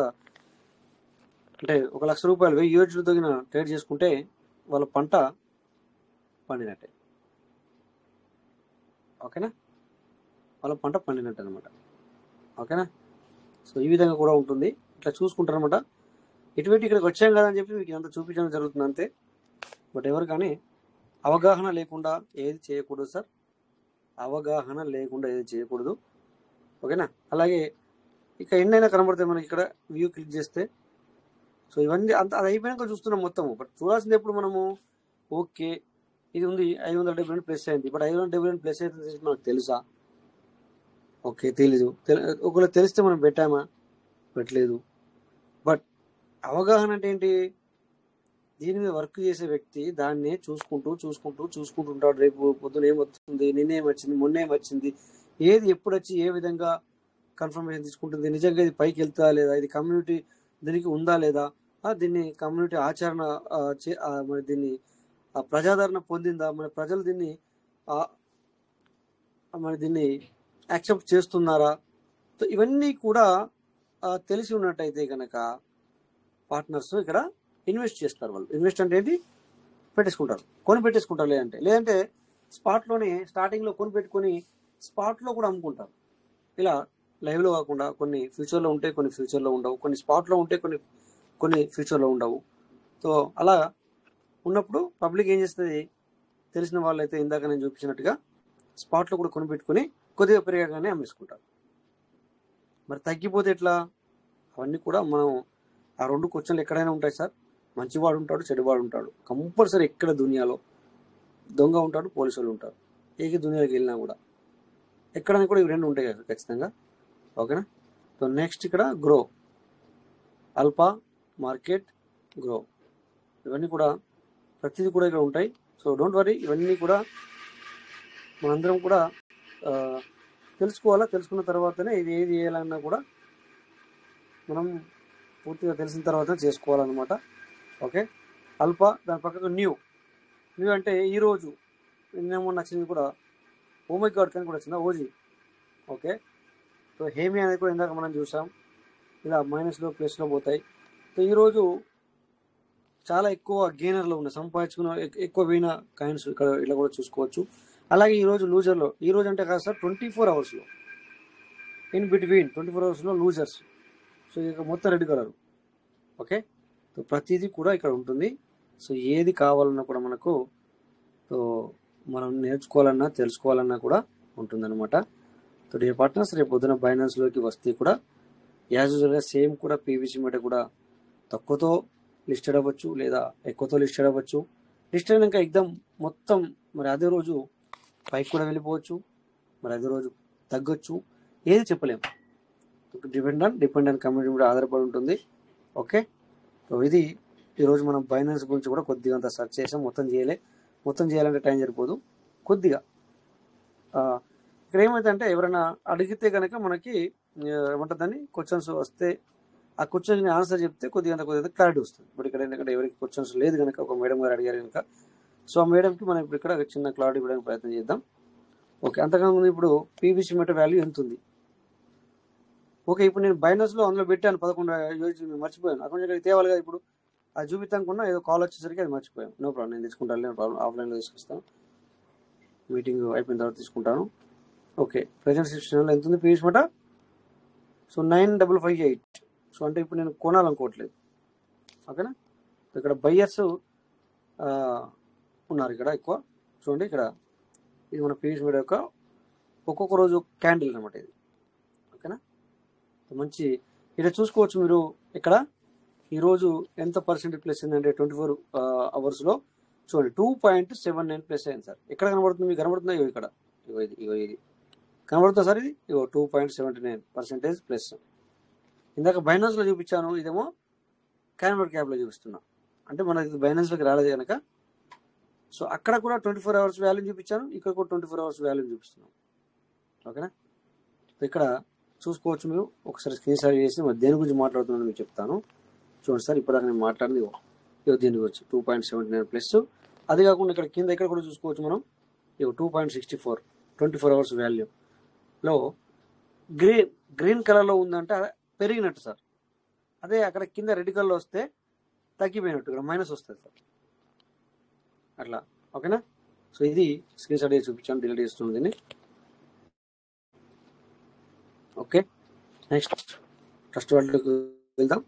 అంటే ₹1,00,000 1000 తగిన ట్రేడ్ చేసుకుంటే వాళ్ళ పంట పండినట్టే. ఓకేనా, వాళ్ళ పంట పండినట్టు అనమాట. ఓకేనా, సో ఈ విధంగా కూడా ఉంటుంది. ఇట్లా చూసుకుంటారు అనమాట. ఇటువంటి ఇక్కడికి వచ్చాం కదా అని చెప్పి మీకు అంత చూపించడం జరుగుతుంది అంతే. బట్ ఎవరు కానీ అవగాహన లేకుండా ఏది చేయకూడదు సార్. అవగాహన లేకుండా ఏది చేయకూడదు. ఓకేనా, అలాగే ఇక ఎన్నైనా కనబడతాయి మనకి ఇక్కడ వ్యూ క్లిక్ చేస్తే. సో ఇవన్నీ అది అయిపోయాక చూస్తున్నాం మొత్తము. బట్ చూడాల్సింది ఎప్పుడు మనము ఓకే ఇది ఉంది 570 ప్లస్ అయింది. బట్ 570 ప్లస్ అయితే మనకు తెలుసా? ఓకే, తెలీదు. ఒకవేళ తెలిస్తే మనం పెట్టామా? పెట్టలేదు. బట్ అవగాహన అంటే ఏంటి? దీని మీద వర్క్ చేసే వ్యక్తి దాన్ని చూసుకుంటూ ఉంటాడు. రేపు పొద్దున ఏమొస్తుంది, నిన్నేమొచ్చింది, మొన్నేమొచ్చింది, ఏది ఎప్పుడు వచ్చి ఏ విధంగా కన్ఫర్మేషన్ తీసుకుంటుంది, నిజంగా ఇది పైకి వెళ్తా లేదా, ఇది కమ్యూనిటీ దీనికి ఉందా లేదా, దీన్ని కమ్యూనిటీ ఆచరణ మరి దీన్ని ప్రజాదరణ పొందిందా, మన ప్రజలు దీన్ని మరి దీన్ని యాక్సెప్ట్ చేస్తున్నారా. సో ఇవన్నీ కూడా తెలిసి ఉన్నట్టయితే కనుక పార్ట్నర్స్ ఇక్కడ ఇన్వెస్ట్ చేస్తారు. వాళ్ళు ఇన్వెస్ట్ అంటే ఏంటి? పెట్టేసుకుంటారు. లేదంటే స్పాట్లోనే స్టార్టింగ్లో పెట్టుకొని స్పాట్లో కూడా అమ్ముకుంటారు. ఇలా లైవ్లో కాకుండా కొన్ని ఫ్యూచర్లో ఉంటాయి, కొన్ని ఫ్యూచర్లో ఉండవు, కొన్ని స్పాట్లో ఉంటాయి, కొన్ని ఫ్యూచర్లో ఉండవు. సో అలా ఉన్నప్పుడు పబ్లిక్ ఏం చేస్తుంది? తెలిసిన వాళ్ళైతే ఇందాక నేను చూపించినట్టుగా స్పాట్లో కూడా పెట్టుకొని కొద్దిగా పెరగగానే అమ్మేసుకుంటారు. మరి తగ్గిపోతే ఎట్లా? అవన్నీ కూడా మనం ఆ 2 క్వశ్చన్లు ఎక్కడైనా ఉంటాయి సార్. మంచివాడు ఉంటాడు, చెడువాడు ఉంటాడు. కంపల్సరీ ఎక్కడ దునియాలో దొంగ ఉంటాడు, పోలీసు వాళ్ళు ఉంటారు. దునియాకి వెళ్ళినా కూడా ఎక్కడైనా కూడా ఇవి 2 ఉంటాయి కదా ఖచ్చితంగా. ఓకేనా, సో నెక్స్ట్ ఇక్కడ గ్రో, అల్పా, మార్కెట్, గ్రో, ఇవన్నీ కూడా ప్రతిదీ కూడా ఇక్కడ ఉంటాయి. సో డోంట్ వరీ, ఇవన్నీ కూడా మనందరం కూడా తెలుసుకోవాలా. తెలుసుకున్న తర్వాతనే ఇది ఏది చేయాలన్నా కూడా మనం పూర్తిగా తెలిసిన తర్వాత చేసుకోవాలన్నమాట. ఓకే, అల్ప దాని పక్కకు న్యూ అంటే ఈరోజు నిన్నేమో నచ్చింది కూడా ఓమై గాడ్ కానీ కూడా వచ్చిందా ఓజీ. ఓకే, సో హేమి అనేది కూడా ఇందాక మనం చూసాం, ఇలా మైనస్లో ప్లస్లో పోతాయి. సో ఈరోజు చాలా ఎక్కువ గెయినర్లో ఉన్నాయి, సంపాదించుకున్న ఎక్కువ పోయిన కాయిన్స్ ఇక్కడ ఇలా కూడా చూసుకోవచ్చు. అలాగే ఈరోజు లూజర్లో, ఈరోజు అంటే కాదు సార్ 24 అవర్స్లో, ఇన్ బిట్వీన్ 24 అవర్స్లో లూజర్స్. సో ఇక మొత్తం రెడ్ కలర్. ఓకే, సో ప్రతిదీ కూడా ఇక్కడ ఉంటుంది. సో ఏది కావాలన్నా కూడా మనకు సో మనం నేర్చుకోవాలన్నా తెలుసుకోవాలన్నా కూడా ఉంటుందన్నమాట. సో డియర్ పార్ట్నర్స్, రేపు పొద్దున బైనాన్స్లోకి వస్తే కూడా యాజ్ యూజువల్గా సేమ్ కూడా పీవీసీ మీద కూడా తక్కువతో లిస్టెడ్ అవ్వచ్చు లేదా ఎక్కువతో లిస్టెడ్ అవ్వచ్చు. లిస్ట్ అయినాక ఎగ్జామ్ మొత్తం మరి అదే రోజు పైకి కూడా వెళ్ళిపోవచ్చు, మరి అదే రోజు తగ్గొచ్చు, ఏది చెప్పలేము. డిపెండ్ ఆన్ కమ్యూనిటీ మీద ఆధారపడి ఉంటుంది. ఓకే, సో ఇది ఈరోజు మనం బైనాన్స్ గురించి కూడా కొద్దిగా అంత సెర్చ్ చేసాం. మొత్తం చేయాలంటే టైం సరిపోదు. కొద్దిగా ఇక్కడ ఏమైందంటే ఎవరైనా అడిగితే కనుక మనకి ఏమంటుందని క్వశ్చన్స్ వస్తే ఆ క్వశ్చన్ ఆన్సర్ చెప్తే కొద్దిగా క్లారిటీ వస్తుంది. బట్ ఇక్కడ ఎందుకంటే ఎవరికి క్వశ్చన్స్ లేదు కనుక, ఒక మేడం గారు అడిగారు కనుక, సో ఆ మేడంకి మనం ఇప్పుడు ఇక్కడ చిన్న క్లారిటీ ఇవ్వడానికి ప్రయత్నం చేద్దాం. ఓకే, అంతకుముందు ఇప్పుడు పీవీసీ మీటర్ వాల్యూ ఎంత ఉంది? ఓకే, ఇప్పుడు నేను బైనాన్స్లో అందులో పెట్టాను 11 మర్చిపోయాను, అకౌంట్ ఇక్కడికి తేవాలి కదా. ఇప్పుడు అది చూపిస్తానుకున్నా ఏదో కాల్ వచ్చేసరికి అది మర్చిపోయాను. నో ప్రాబ్లం, నేను తీసుకుంటాను, నేను ప్రాబ్లం ఆఫ్లైన్లో తీసుకొస్తాను, మీటింగ్ అయిపోయిన తర్వాత తీసుకుంటాను. ఓకే, ప్రజెంట్ సిచ్యువేషన్లో ఎంత ఉంది పీవీసీ మీటర్? సో 9558. సో అంటే ఇప్పుడు నేను కొనాలనుకోవట్లేదు. ఓకేనా, ఇక్కడ బయ్యర్స్ ఉన్నారు ఇక్కడ ఎక్కువ. చూడండి ఇక్కడ ఇది మన పీవీసీ మీటర్ యొక్క ఒక్కొక్క రోజు క్యాండిల్ అనమాట ఇది. ఓకేనా, మంచి ఇక్కడ చూసుకోవచ్చు మీరు. ఇక్కడ ఈరోజు ఎంత పర్సెంట్ ప్లస్ అయిందంటే 24 అవర్స్లో చూడండి 2.79 ప్లస్ అయింది సార్. ఎక్కడ కనబడుతుంది మీకు? కనబడుతుందా? ఇక్కడ ఇది కనబడుతుందా సార్? ఇది 2.79% ప్లస్. ఇందాక బైనాన్స్లో చూపించాను, ఇదేమో కాన్వర్ట్ క్యాప్లో చూపిస్తున్నా. అంటే మనకి బైనాన్స్లోకి రాలేదు కనుక సో అక్కడ కూడా 24 అవర్స్ వాల్యూ చూపించాను, ఇక్కడ కూడా 24 అవర్స్ వాల్యూ చూపిస్తున్నాను. ఓకేనా, ఇక్కడ చూసుకోవచ్చు మీరు. ఒకసారి స్క్రీన్ షాట్ చేసి మరి దేని గురించి మాట్లాడుతున్నాను మీకు చెప్తాను. చూడండి సార్, ఇప్పటిదాకా నేను మాట్లాడింది దీని గురించి 2.79 ప్లస్. అది కాకుండా ఇక్కడ కింద ఇక్కడ కూడా చూసుకోవచ్చు మనం 2.64 24 అవర్స్ వాల్యూలో గ్రీన్ కలర్లో ఉందంటే పెరిగినట్టు సార్. అదే అక్కడ కింద రెడ్ కలర్లో వస్తే తగ్గిపోయినట్టు, ఇక్కడ మైనస్ వస్తుంది సార్ అట్లా. ఓకేనా, సో ఇది స్క్రీన్ షాట్ చేసి చూపించాను, డిలీట్ చేస్తుంది దీన్ని. ఓకే, నెక్స్ట్ ట్రస్ట్ వరల్డ్కి వెళ్దాం.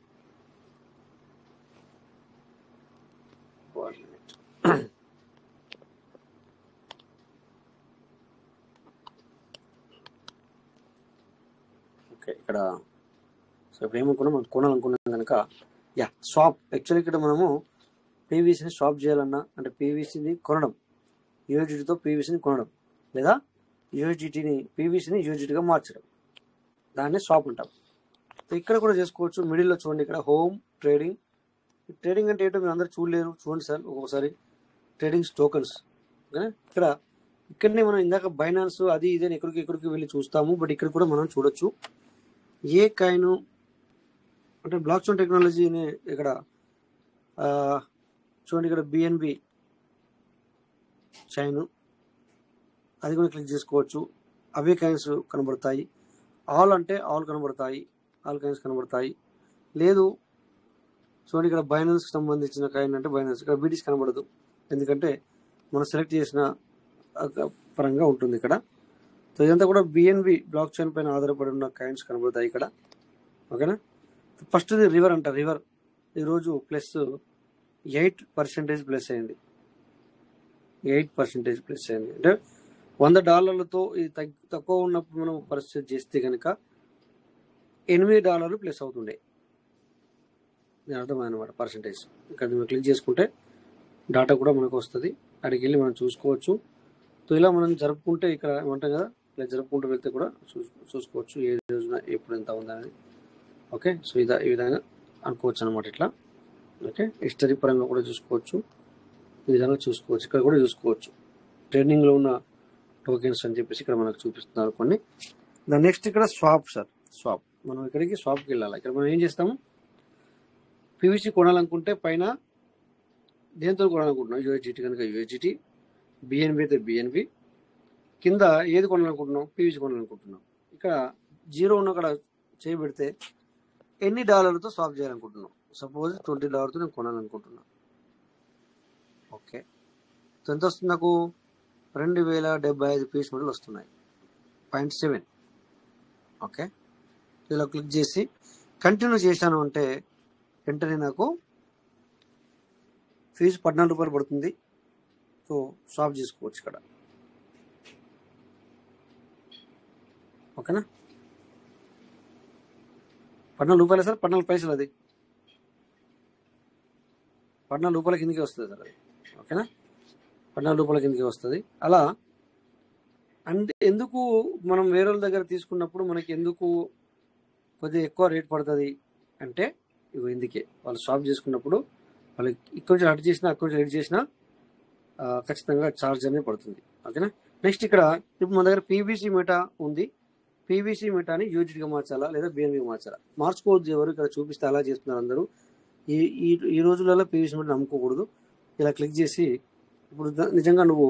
ఓకే, ఇక్కడ సో ఇప్పుడు ఏమనుకున్నాం, మనం కొనాలనుకున్నాం కనుక స్వాప్. యాక్చువల్లీ ఇక్కడ మనము పీవీసీని స్వాప్ చేయాలన్నా అంటే పీవీసీని కొనడం, యూఎస్డిటీతో పీవీసీని కొనడం, లేదా పీవీసీని యూఎస్డిటీగా మార్చడం, దాన్ని స్వాప్ అంటాం. సో ఇక్కడ కూడా చేసుకోవచ్చు. మిడిల్లో చూడండి, ఇక్కడ హోమ్ ట్రేడింగ్. ట్రేడింగ్ అంటే ఏంటో మీరు అందరూ చూడలేరు, చూడండి సార్ ఒక్కొక్కసారి. Tradings tokens. ఓకేనా, ఇక్కడనే మనం ఇందాక బైనాన్స్ అది ఇదే ఎక్కడికి వెళ్ళి చూస్తాము, బట్ ఇక్కడ కూడా మనం చూడొచ్చు. ఏ కాయిన్ అంటే బ్లాక్ చైన్ టెక్నాలజీని ఇక్కడ చూడండి, ఇక్కడ బిఎన్బి చైన్ అది కూడా క్లిక్ చేసుకోవచ్చు. అవే కాయిన్స్ కనబడతాయి. ఆల్ అంటే ఆల్ కనబడతాయి, ఆల్ కాయిన్స్ కనబడతాయి. లేదు చూడండి, ఇక్కడ బైనాన్స్కి సంబంధించిన కాయిన్ అంటే బైనాన్స్, ఇక్కడ బీటీసీ కనబడదు, ఎందుకంటే మనం సెలెక్ట్ చేసిన పరంగా ఉంటుంది ఇక్కడ. సో ఇదంతా కూడా బిఎన్బి బ్లాక్ చైన్ పైన ఆధారపడి ఉన్న కాయిన్స్ కనబడతాయి ఇక్కడ. ఓకేనా, ఫస్ట్ ఇది రివర్ అంట. రివర్ ఈరోజు ప్లస్ 8% ప్లస్ అయింది. 8% ప్లస్ అయింది అంటే $100 ఇది తక్కువ ఉన్నప్పుడు మనం పరిస్థితి చేస్తే కనుక $8 ప్లస్ అవుతుండే. నేను అర్థమైనమాట పర్సంటేజ్. ఇక్కడ మనం క్లిక్ చేసుకుంటే డాటా కూడా మనకు వస్తుంది, అక్కడికి వెళ్ళి మనం చూసుకోవచ్చు. సో ఇలా మనం జరుపుకుంటే ఇక్కడ ఏమంటాం కదా, ఇలా జరుపుకుంటూ వెళ్తే కూడా చూసుకోవచ్చు ఏ రోజున ఎప్పుడు ఎంత ఉందనేది. ఓకే, సో ఈ విధంగా అనుకోవచ్చు అనమాట ఇట్లా. ఓకే, హిస్టరీ పరంగా కూడా చూసుకోవచ్చు, ఈ విధంగా చూసుకోవచ్చు. ఇక్కడ కూడా చూసుకోవచ్చు ట్రేడింగ్లో ఉన్న టోకెన్స్ అని చెప్పేసి ఇక్కడ మనకు చూపిస్తున్నారు కొన్ని. దాని నెక్స్ట్ ఇక్కడ స్వాప్ సార్. స్వాప్ మనం ఇక్కడికి స్వాప్కి వెళ్ళాలి. ఇక్కడ మనం ఏం చేస్తాము, పీవీసీ కొనాలనుకుంటే పైన దేంతో కొనాలనుకుంటున్నాం, యూఎస్డిటీ కనుక యూఎస్డిటీ, బిఎన్బి అయితే బిఎన్బి, కింద ఏది కొనాలనుకుంటున్నాం, పీవీసీ కొనాలనుకుంటున్నాం. ఇక్కడ జీరో ఉన్న అక్కడ చేయబెడితే ఎన్ని డాలర్లతో స్వాప్ చేయాలనుకుంటున్నాం. సపోజ్ $20తో నేను కొనాలనుకుంటున్నాను. ఓకే, ఎంత వస్తుంది నాకు, 2075 పీస్ మెడల్ వస్తున్నాయి, 0.7. ఓకే, ఇలా క్లిక్ చేసి కంటిన్యూ చేశాను అంటే వెంటనే నాకు ఫీజు $14 పడుతుంది. సో స్వాప్ చేసుకోవచ్చు ఇక్కడ. ఓకేనా, $14 సార్, 14 పైసలు, అది $14 కిందకి వస్తుంది సార్ అది. ఓకేనా, $14 కిందకి వస్తుంది. అలా అంటే ఎందుకు మనం వేరే వాళ్ళ దగ్గర తీసుకున్నప్పుడు మనకి ఎందుకు కొద్దిగా ఎక్కువ రేట్ పడుతుంది అంటే ఇవి ఎందుకే, వాళ్ళు షాప్ చేసుకున్నప్పుడు వాళ్ళకి ఇక్కడ నుంచి అడ్ చేసినా అక్కడ నుంచి ఎడ్ చేసినా ఖచ్చితంగా ఛార్జ్ అనేది పడుతుంది. ఓకేనా, నెక్స్ట్ ఇక్కడ ఇప్పుడు మన దగ్గర పీవీసీ మెటా ఉంది. పీవీసీ మెటాని యూజిటీగా మార్చాలా లేదా బిఎన్బిగా మార్చాలా, మార్చుకోవద్దు. ఎవరు ఇక్కడ చూపిస్తే అలా చేస్తున్నారు అందరూ. ఈ ఈ ఈ రోజులలో పీవీసీ మెట నమ్ముకోకూడదు. ఇలా క్లిక్ చేసి ఇప్పుడు నిజంగా నువ్వు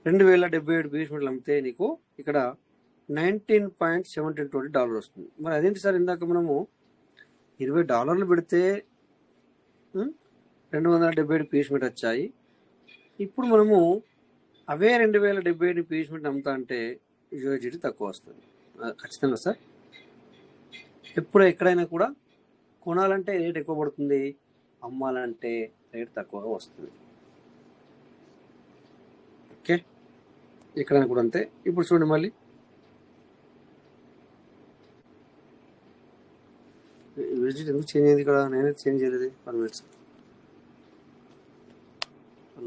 2077 పీవీసీ మెటలు అమ్మితే నీకు ఇక్కడ $19.72 వస్తుంది. మరి అదేంటి సార్, ఇందాక మనము $20 పెడితే 277 పీవీసీ మెట వచ్చాయి, ఇప్పుడు మనము అవే 2077 పీవీసీ మెట అమ్ముతా అంటే యూఎస్డిటీ తక్కువ వస్తుంది. ఖచ్చితంగా సార్, ఎప్పుడు ఎక్కడైనా కూడా కొనాలంటే రేట్ ఎక్కువ పడుతుంది, అమ్మాలంటే రేట్ తక్కువగా వస్తుంది. ఓకే, ఎక్కడైనా కూడా అంతే. ఇప్పుడు చూడండి, మళ్ళీ యూఎస్డిటీ ఎందుకు చేంజ్ అయింది ఇక్కడ, నేనైతే చేంజ్ చేయలేదు. 1 minute,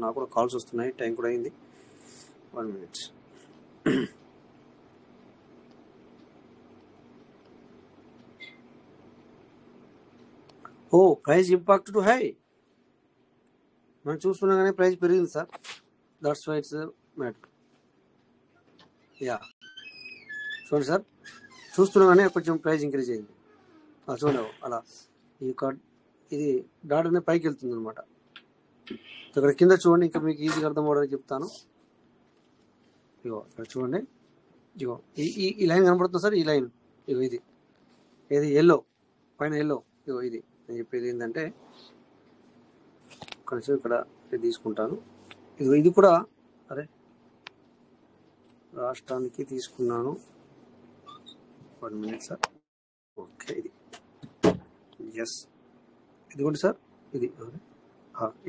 నాకు కూడా కాల్స్ వస్తున్నాయి, టైం కూడా అయింది. 1 minute. ఓ, ప్రైస్ ఇంపాక్ట్ టు హై, మనం చూస్తున్నాగానే ప్రైస్ పెరిగింది sir. That's why it's matter. Yeah, చూడండి సార్, చూస్తున్నాగానే కొంచెం ప్రైస్ ఇంక్రీజ్ అయింది. చూడండి అలా ఈ కార్డ్ ఇది డాట్ అనేది పైకి వెళ్తుంది అనమాట. ఇక్కడ కింద చూడండి, ఇంకా మీకు ఈజీగా అర్థం అవ్వడానికి చెప్తాను. ఇగో ఇక్కడ చూడండి, ఇగో ఈ లైన్ కనబడుతుంది సార్, ఈ లైన్ ఇగో ఇది ఏది ఎల్లో పైన ఎల్లో, ఇగో ఇది నేను చెప్పేది ఏంటంటే కొంచెం ఇక్కడ తీసుకుంటాను. ఇది కూడా అరే రాష్ట్రానికి తీసుకున్నాను. 1 minute సార్. ఓకే, ఇది ఎస్, ఇదిగోండి సార్, ఇది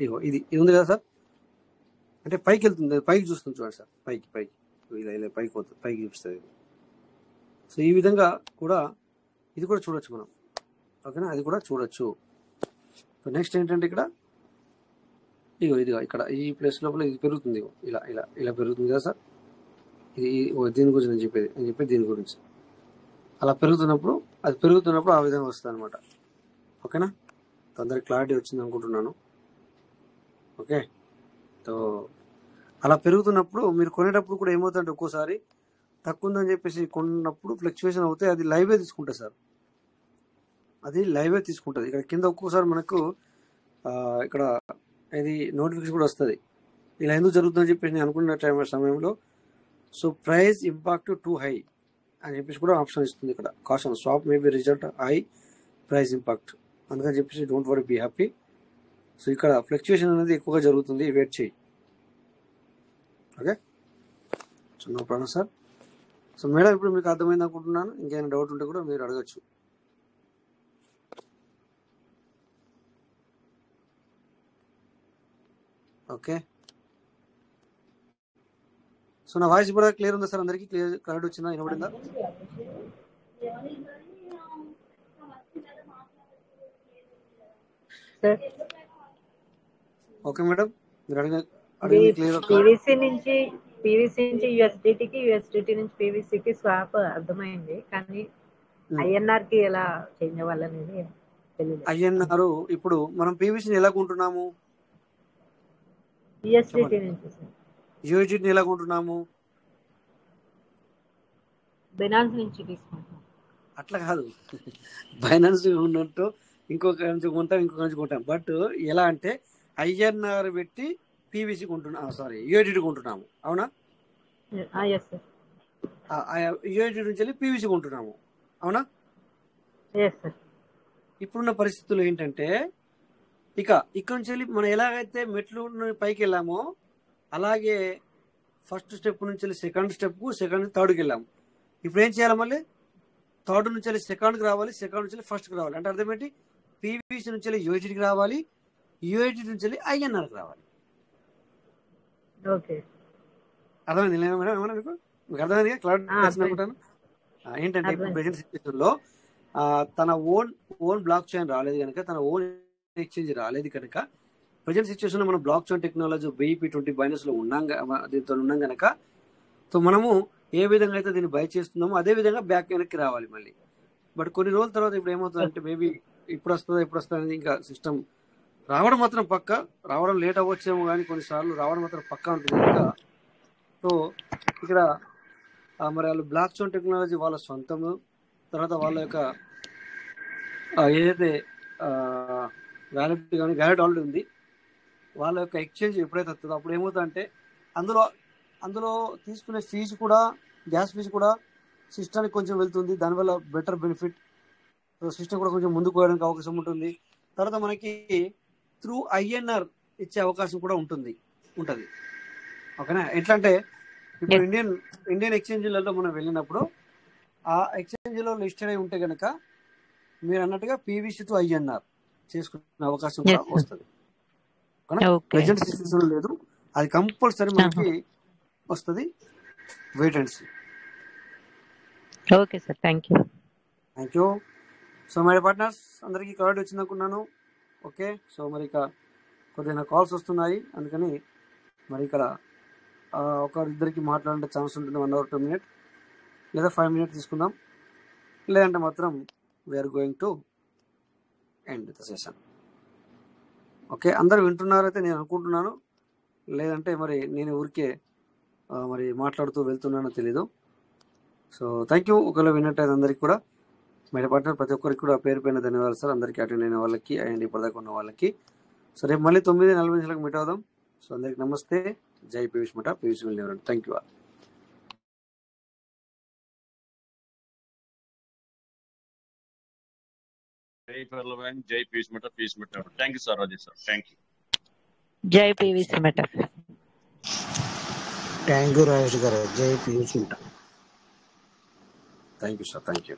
ఇగో ఇది ఉంది కదా సార్, అంటే పైకి వెళ్తుంది, పైకి చూస్తుంది చూడండి సార్, పైకి ఇలా ఇలా పైకి పోతుంది, పైకి చూపిస్తుంది. సో ఈ విధంగా కూడా ఇది కూడా చూడొచ్చు మనం. ఓకేనా, అది కూడా చూడొచ్చు. సో నెక్స్ట్ ఏంటంటే ఇక్కడ ఇదిగో ఇక్కడ ఈ ప్లేస్ లోపల ఇది పెరుగుతుంది, ఇలా ఇలా ఇలా పెరుగుతుంది కదా సార్. ఇది దీని గురించి నేను చెప్పేది దీని గురించి. అలా పెరుగుతున్నప్పుడు ఆ విధంగా వస్తుంది అనమాట. ఓకేనా, అందరికి క్లారిటీ వచ్చింది అనుకుంటున్నాను. ఓకే, సో అలా పెరుగుతున్నప్పుడు మీరు కొనేటప్పుడు కూడా ఏమవుతుందంటే ఒక్కోసారి తక్కువ ఉందని చెప్పేసి కొన్నప్పుడు ఫ్లక్చువేషన్ అవుతాయి, అది లైవే తీసుకుంటుంది సార్, అది లైవే తీసుకుంటుంది. ఇక్కడ కింద ఒక్కోసారి మనకు ఇక్కడ ఇది నోటిఫికేషన్ కూడా వస్తుంది, ఇలా ఎందుకు జరుగుతుందని చెప్పేసి నేను అనుకున్న సమయంలో. So price impact too high అని చెప్పేసి కూడా ఆప్షన్ ఇస్తుంది ఇక్కడ. Caution swap may be result high price impact, అందుకని చెప్పేసి don't worry, be happy. So ఇక్కడ ఫ్లక్చుయేషన్ అనేది ఎక్కువగా జరుగుతుంది, వెయిట్ చేయి. Okay, so no problem sir. So madam, ఇప్పుడు మీకు అర్థమైంది అనుకుంటున్నాను. ఇంకేమైనా డౌట్ ఉంటే కూడా మీరు అడగచ్చు. ఓకే, సో నా వాయిస్ కూడా క్లియర్ ఉందా సార్? అందరికీ క్లారిటీ వచ్చిందా, వినబడిందా? ఓకే మేడం, మీరు అడిగిన క్లియర్.
పీవీసీ నుంచి యూఎస్డిటీకి, యూఎస్డిటీ నుంచి పీవీసీకి స్వాప్ అర్థమైంది, కానీ ఐఎన్ఆర్ కి ఎలా చేంజ్ అవ్వాలనేది తెలియదు.
ఐఎన్ఆర్ ఇప్పుడు మనం పీవీసీని ఎలా కొంటున్నాము?
యూఎస్డిటీ నుంచి.
యూఎస్డిటీని ఎలా కొంటున్నాము?
బైనాన్స్ నుంచి తీసుకుంటాం.
అట్లా కాదు, బైనాన్స్ ఉన్నట్టు ఇంకొక నుంచి కొంటాం, ఇంకొక నుంచి కొంటాం. బట్ ఎలా అంటే ఐఎన్ఆర్ పెట్టి పీవీసీ కొంటున్నాం, సారీ యూఐడి కొంటున్నాము, అవునా?
Yes sir.
యూఐడి నుంచి వెళ్ళి పీవీసీ కొంటున్నాము, అవునా?
Yes sir.
ఇప్పుడున్న పరిస్థితులు ఏంటంటే ఇక్కడ నుంచి వెళ్ళి మనం ఎలాగైతే మెట్లు పైకి వెళ్ళామో అలాగే ఫస్ట్ స్టెప్ నుంచి వెళ్ళి సెకండ్ స్టెప్కు, సెకండ్ థర్డ్కి వెళ్ళాము. ఇప్పుడు ఏం చేయాలి? మళ్ళీ థర్డ్ నుంచి వెళ్ళి సెకండ్కి రావాలి, సెకండ్ నుంచి వెళ్ళి ఫస్ట్కి రావాలి. అంటే అర్థం ఏంటి? పీవీసీ నుంచి వెళ్ళి యూఐడికి రావాలి, యూఐడి నుంచి వెళ్ళి ఐఎన్ఆర్కి రావాలి.
ఓకే.
అర్థమైంది మేడం? ఏమన్నా మీకు అర్థమైంది? క్లౌడ్ అనుకుంటాను. ఏంటంటే ఇప్పుడు ప్రెజెంట్ సిచ్యువేషన్లో తన ఓన్ బ్లాక్ చైన్ రాలేదు కనుక, తన ఓన్ ఎక్స్చేంజ్ రాలేదు కనుక, ప్రజెంట్ సిచ్యువేషన్ మనం బ్లాక్ చైన్ టెక్నాలజీ BEP20 బైనస్ లో దీంతో ఉన్నాం కనుక, సో మనము ఏ విధంగా అయితే దీన్ని బై చేస్తున్నామో అదే విధంగా బ్యాక్ వెనక్కి రావాలి మళ్ళీ. బట్ కొన్ని రోజుల తర్వాత ఇప్పుడు ఏమవుతుందంటే మేబీ ఇప్పుడు వస్తుందా అనేది ఇంకా సిస్టమ్ రావడం మాత్రం పక్క, రావడం లేట్ అవ్వచ్చేమో కానీ కొన్నిసార్లు రావడం మాత్రం పక్కా ఉంటుంది కనుక, సో ఇక్కడ మరి వాళ్ళు బ్లాక్ చైన్ టెక్నాలజీ వాళ్ళ సొంతము, తర్వాత వాళ్ళ యొక్క ఏదైతే వ్యాలిడ్ కానీ వ్యాలిడ్ ఆల్రెడీ ఉంది, వాళ్ళ యొక్క ఎక్స్చేంజ్ ఎప్పుడైతే వస్తుందో అప్పుడు ఏమవుతుందంటే అందులో తీసుకునే ఫీజు కూడా, గ్యాస్ ఫీజు కూడా సిస్టమ్కి కొంచెం వెళ్తుంది. దానివల్ల బెటర్ బెనిఫిట్, సిస్టమ్ కూడా కొంచెం ముందుకు పోయడానికి అవకాశం ఉంటుంది. తర్వాత మనకి త్రూ ఐఎన్ఆర్ ఇచ్చే అవకాశం కూడా ఉంటుంది. ఓకేనా? ఎట్లా అంటే ఇప్పుడు ఇండియన్ ఎక్స్చేంజ్లలో మనం వెళ్ళినప్పుడు ఆ ఎక్స్చేంజ్లో లిస్టెడ్ అయి ఉంటే కనుక మీరు అన్నట్టుగా పీవీసీ టు ఐఎన్ఆర్ చేసుకునే అవకాశం కూడా వస్తుంది. ప్రెజెంట్ సిచ్యువేషన్ లేదు, అది కంపల్సరీ మనకి వస్తుంది. Wait and see.
Okay sir, thank you.
So my partners అందరికీ క్లారిటీ వచ్చింది అనుకున్నాను. ఓకే, సో మరి ఇక కొద్దిగా కాల్స్ వస్తున్నాయి, అందుకని మరి ఇక్కడ ఒకరిద్దరికి మాట్లాడే ఛాన్స్ ఉంటుంది. 1 hour 2 minutes లేదా 5 minutes తీసుకుందాం, లేదంటే మాత్రం we are going to end the session. Okay, అందరూ వింటున్నారైతే నేను అనుకుంటున్నాను, లేదంటే మరి నేను ఊరికే మరి మాట్లాడుతూ వెళ్తున్నానో తెలీదు. So thank you. ఒకవేళ విన్నట్టయితే అందరికీ కూడా మై పార్ట్నర్ ప్రతి ఒక్కరికి కూడా పేరు పైన ధన్యవాదాలు సార్, అందరికీ అటెండ్ అయిన వాళ్ళకి అండ్ ఇప్పటిదాకా ఉన్న వాళ్ళకి. సో రేపు మళ్ళీ 9:40 మీట్ అవుదాం. సో అందరికి నమస్తే. జై పీయూష్ మఠ, పీయూష్ విల్. Thank you.
జై పర్లవెన్, జై Piyush Math, Piyush Math. Thank you sir, Rajesh sir. Thank you.
జై పీవీసీ మఠ.
థ్యాంక్ యూ రాజేష్ గారు. జై Piyush Math.
Thank you sir. Thank you.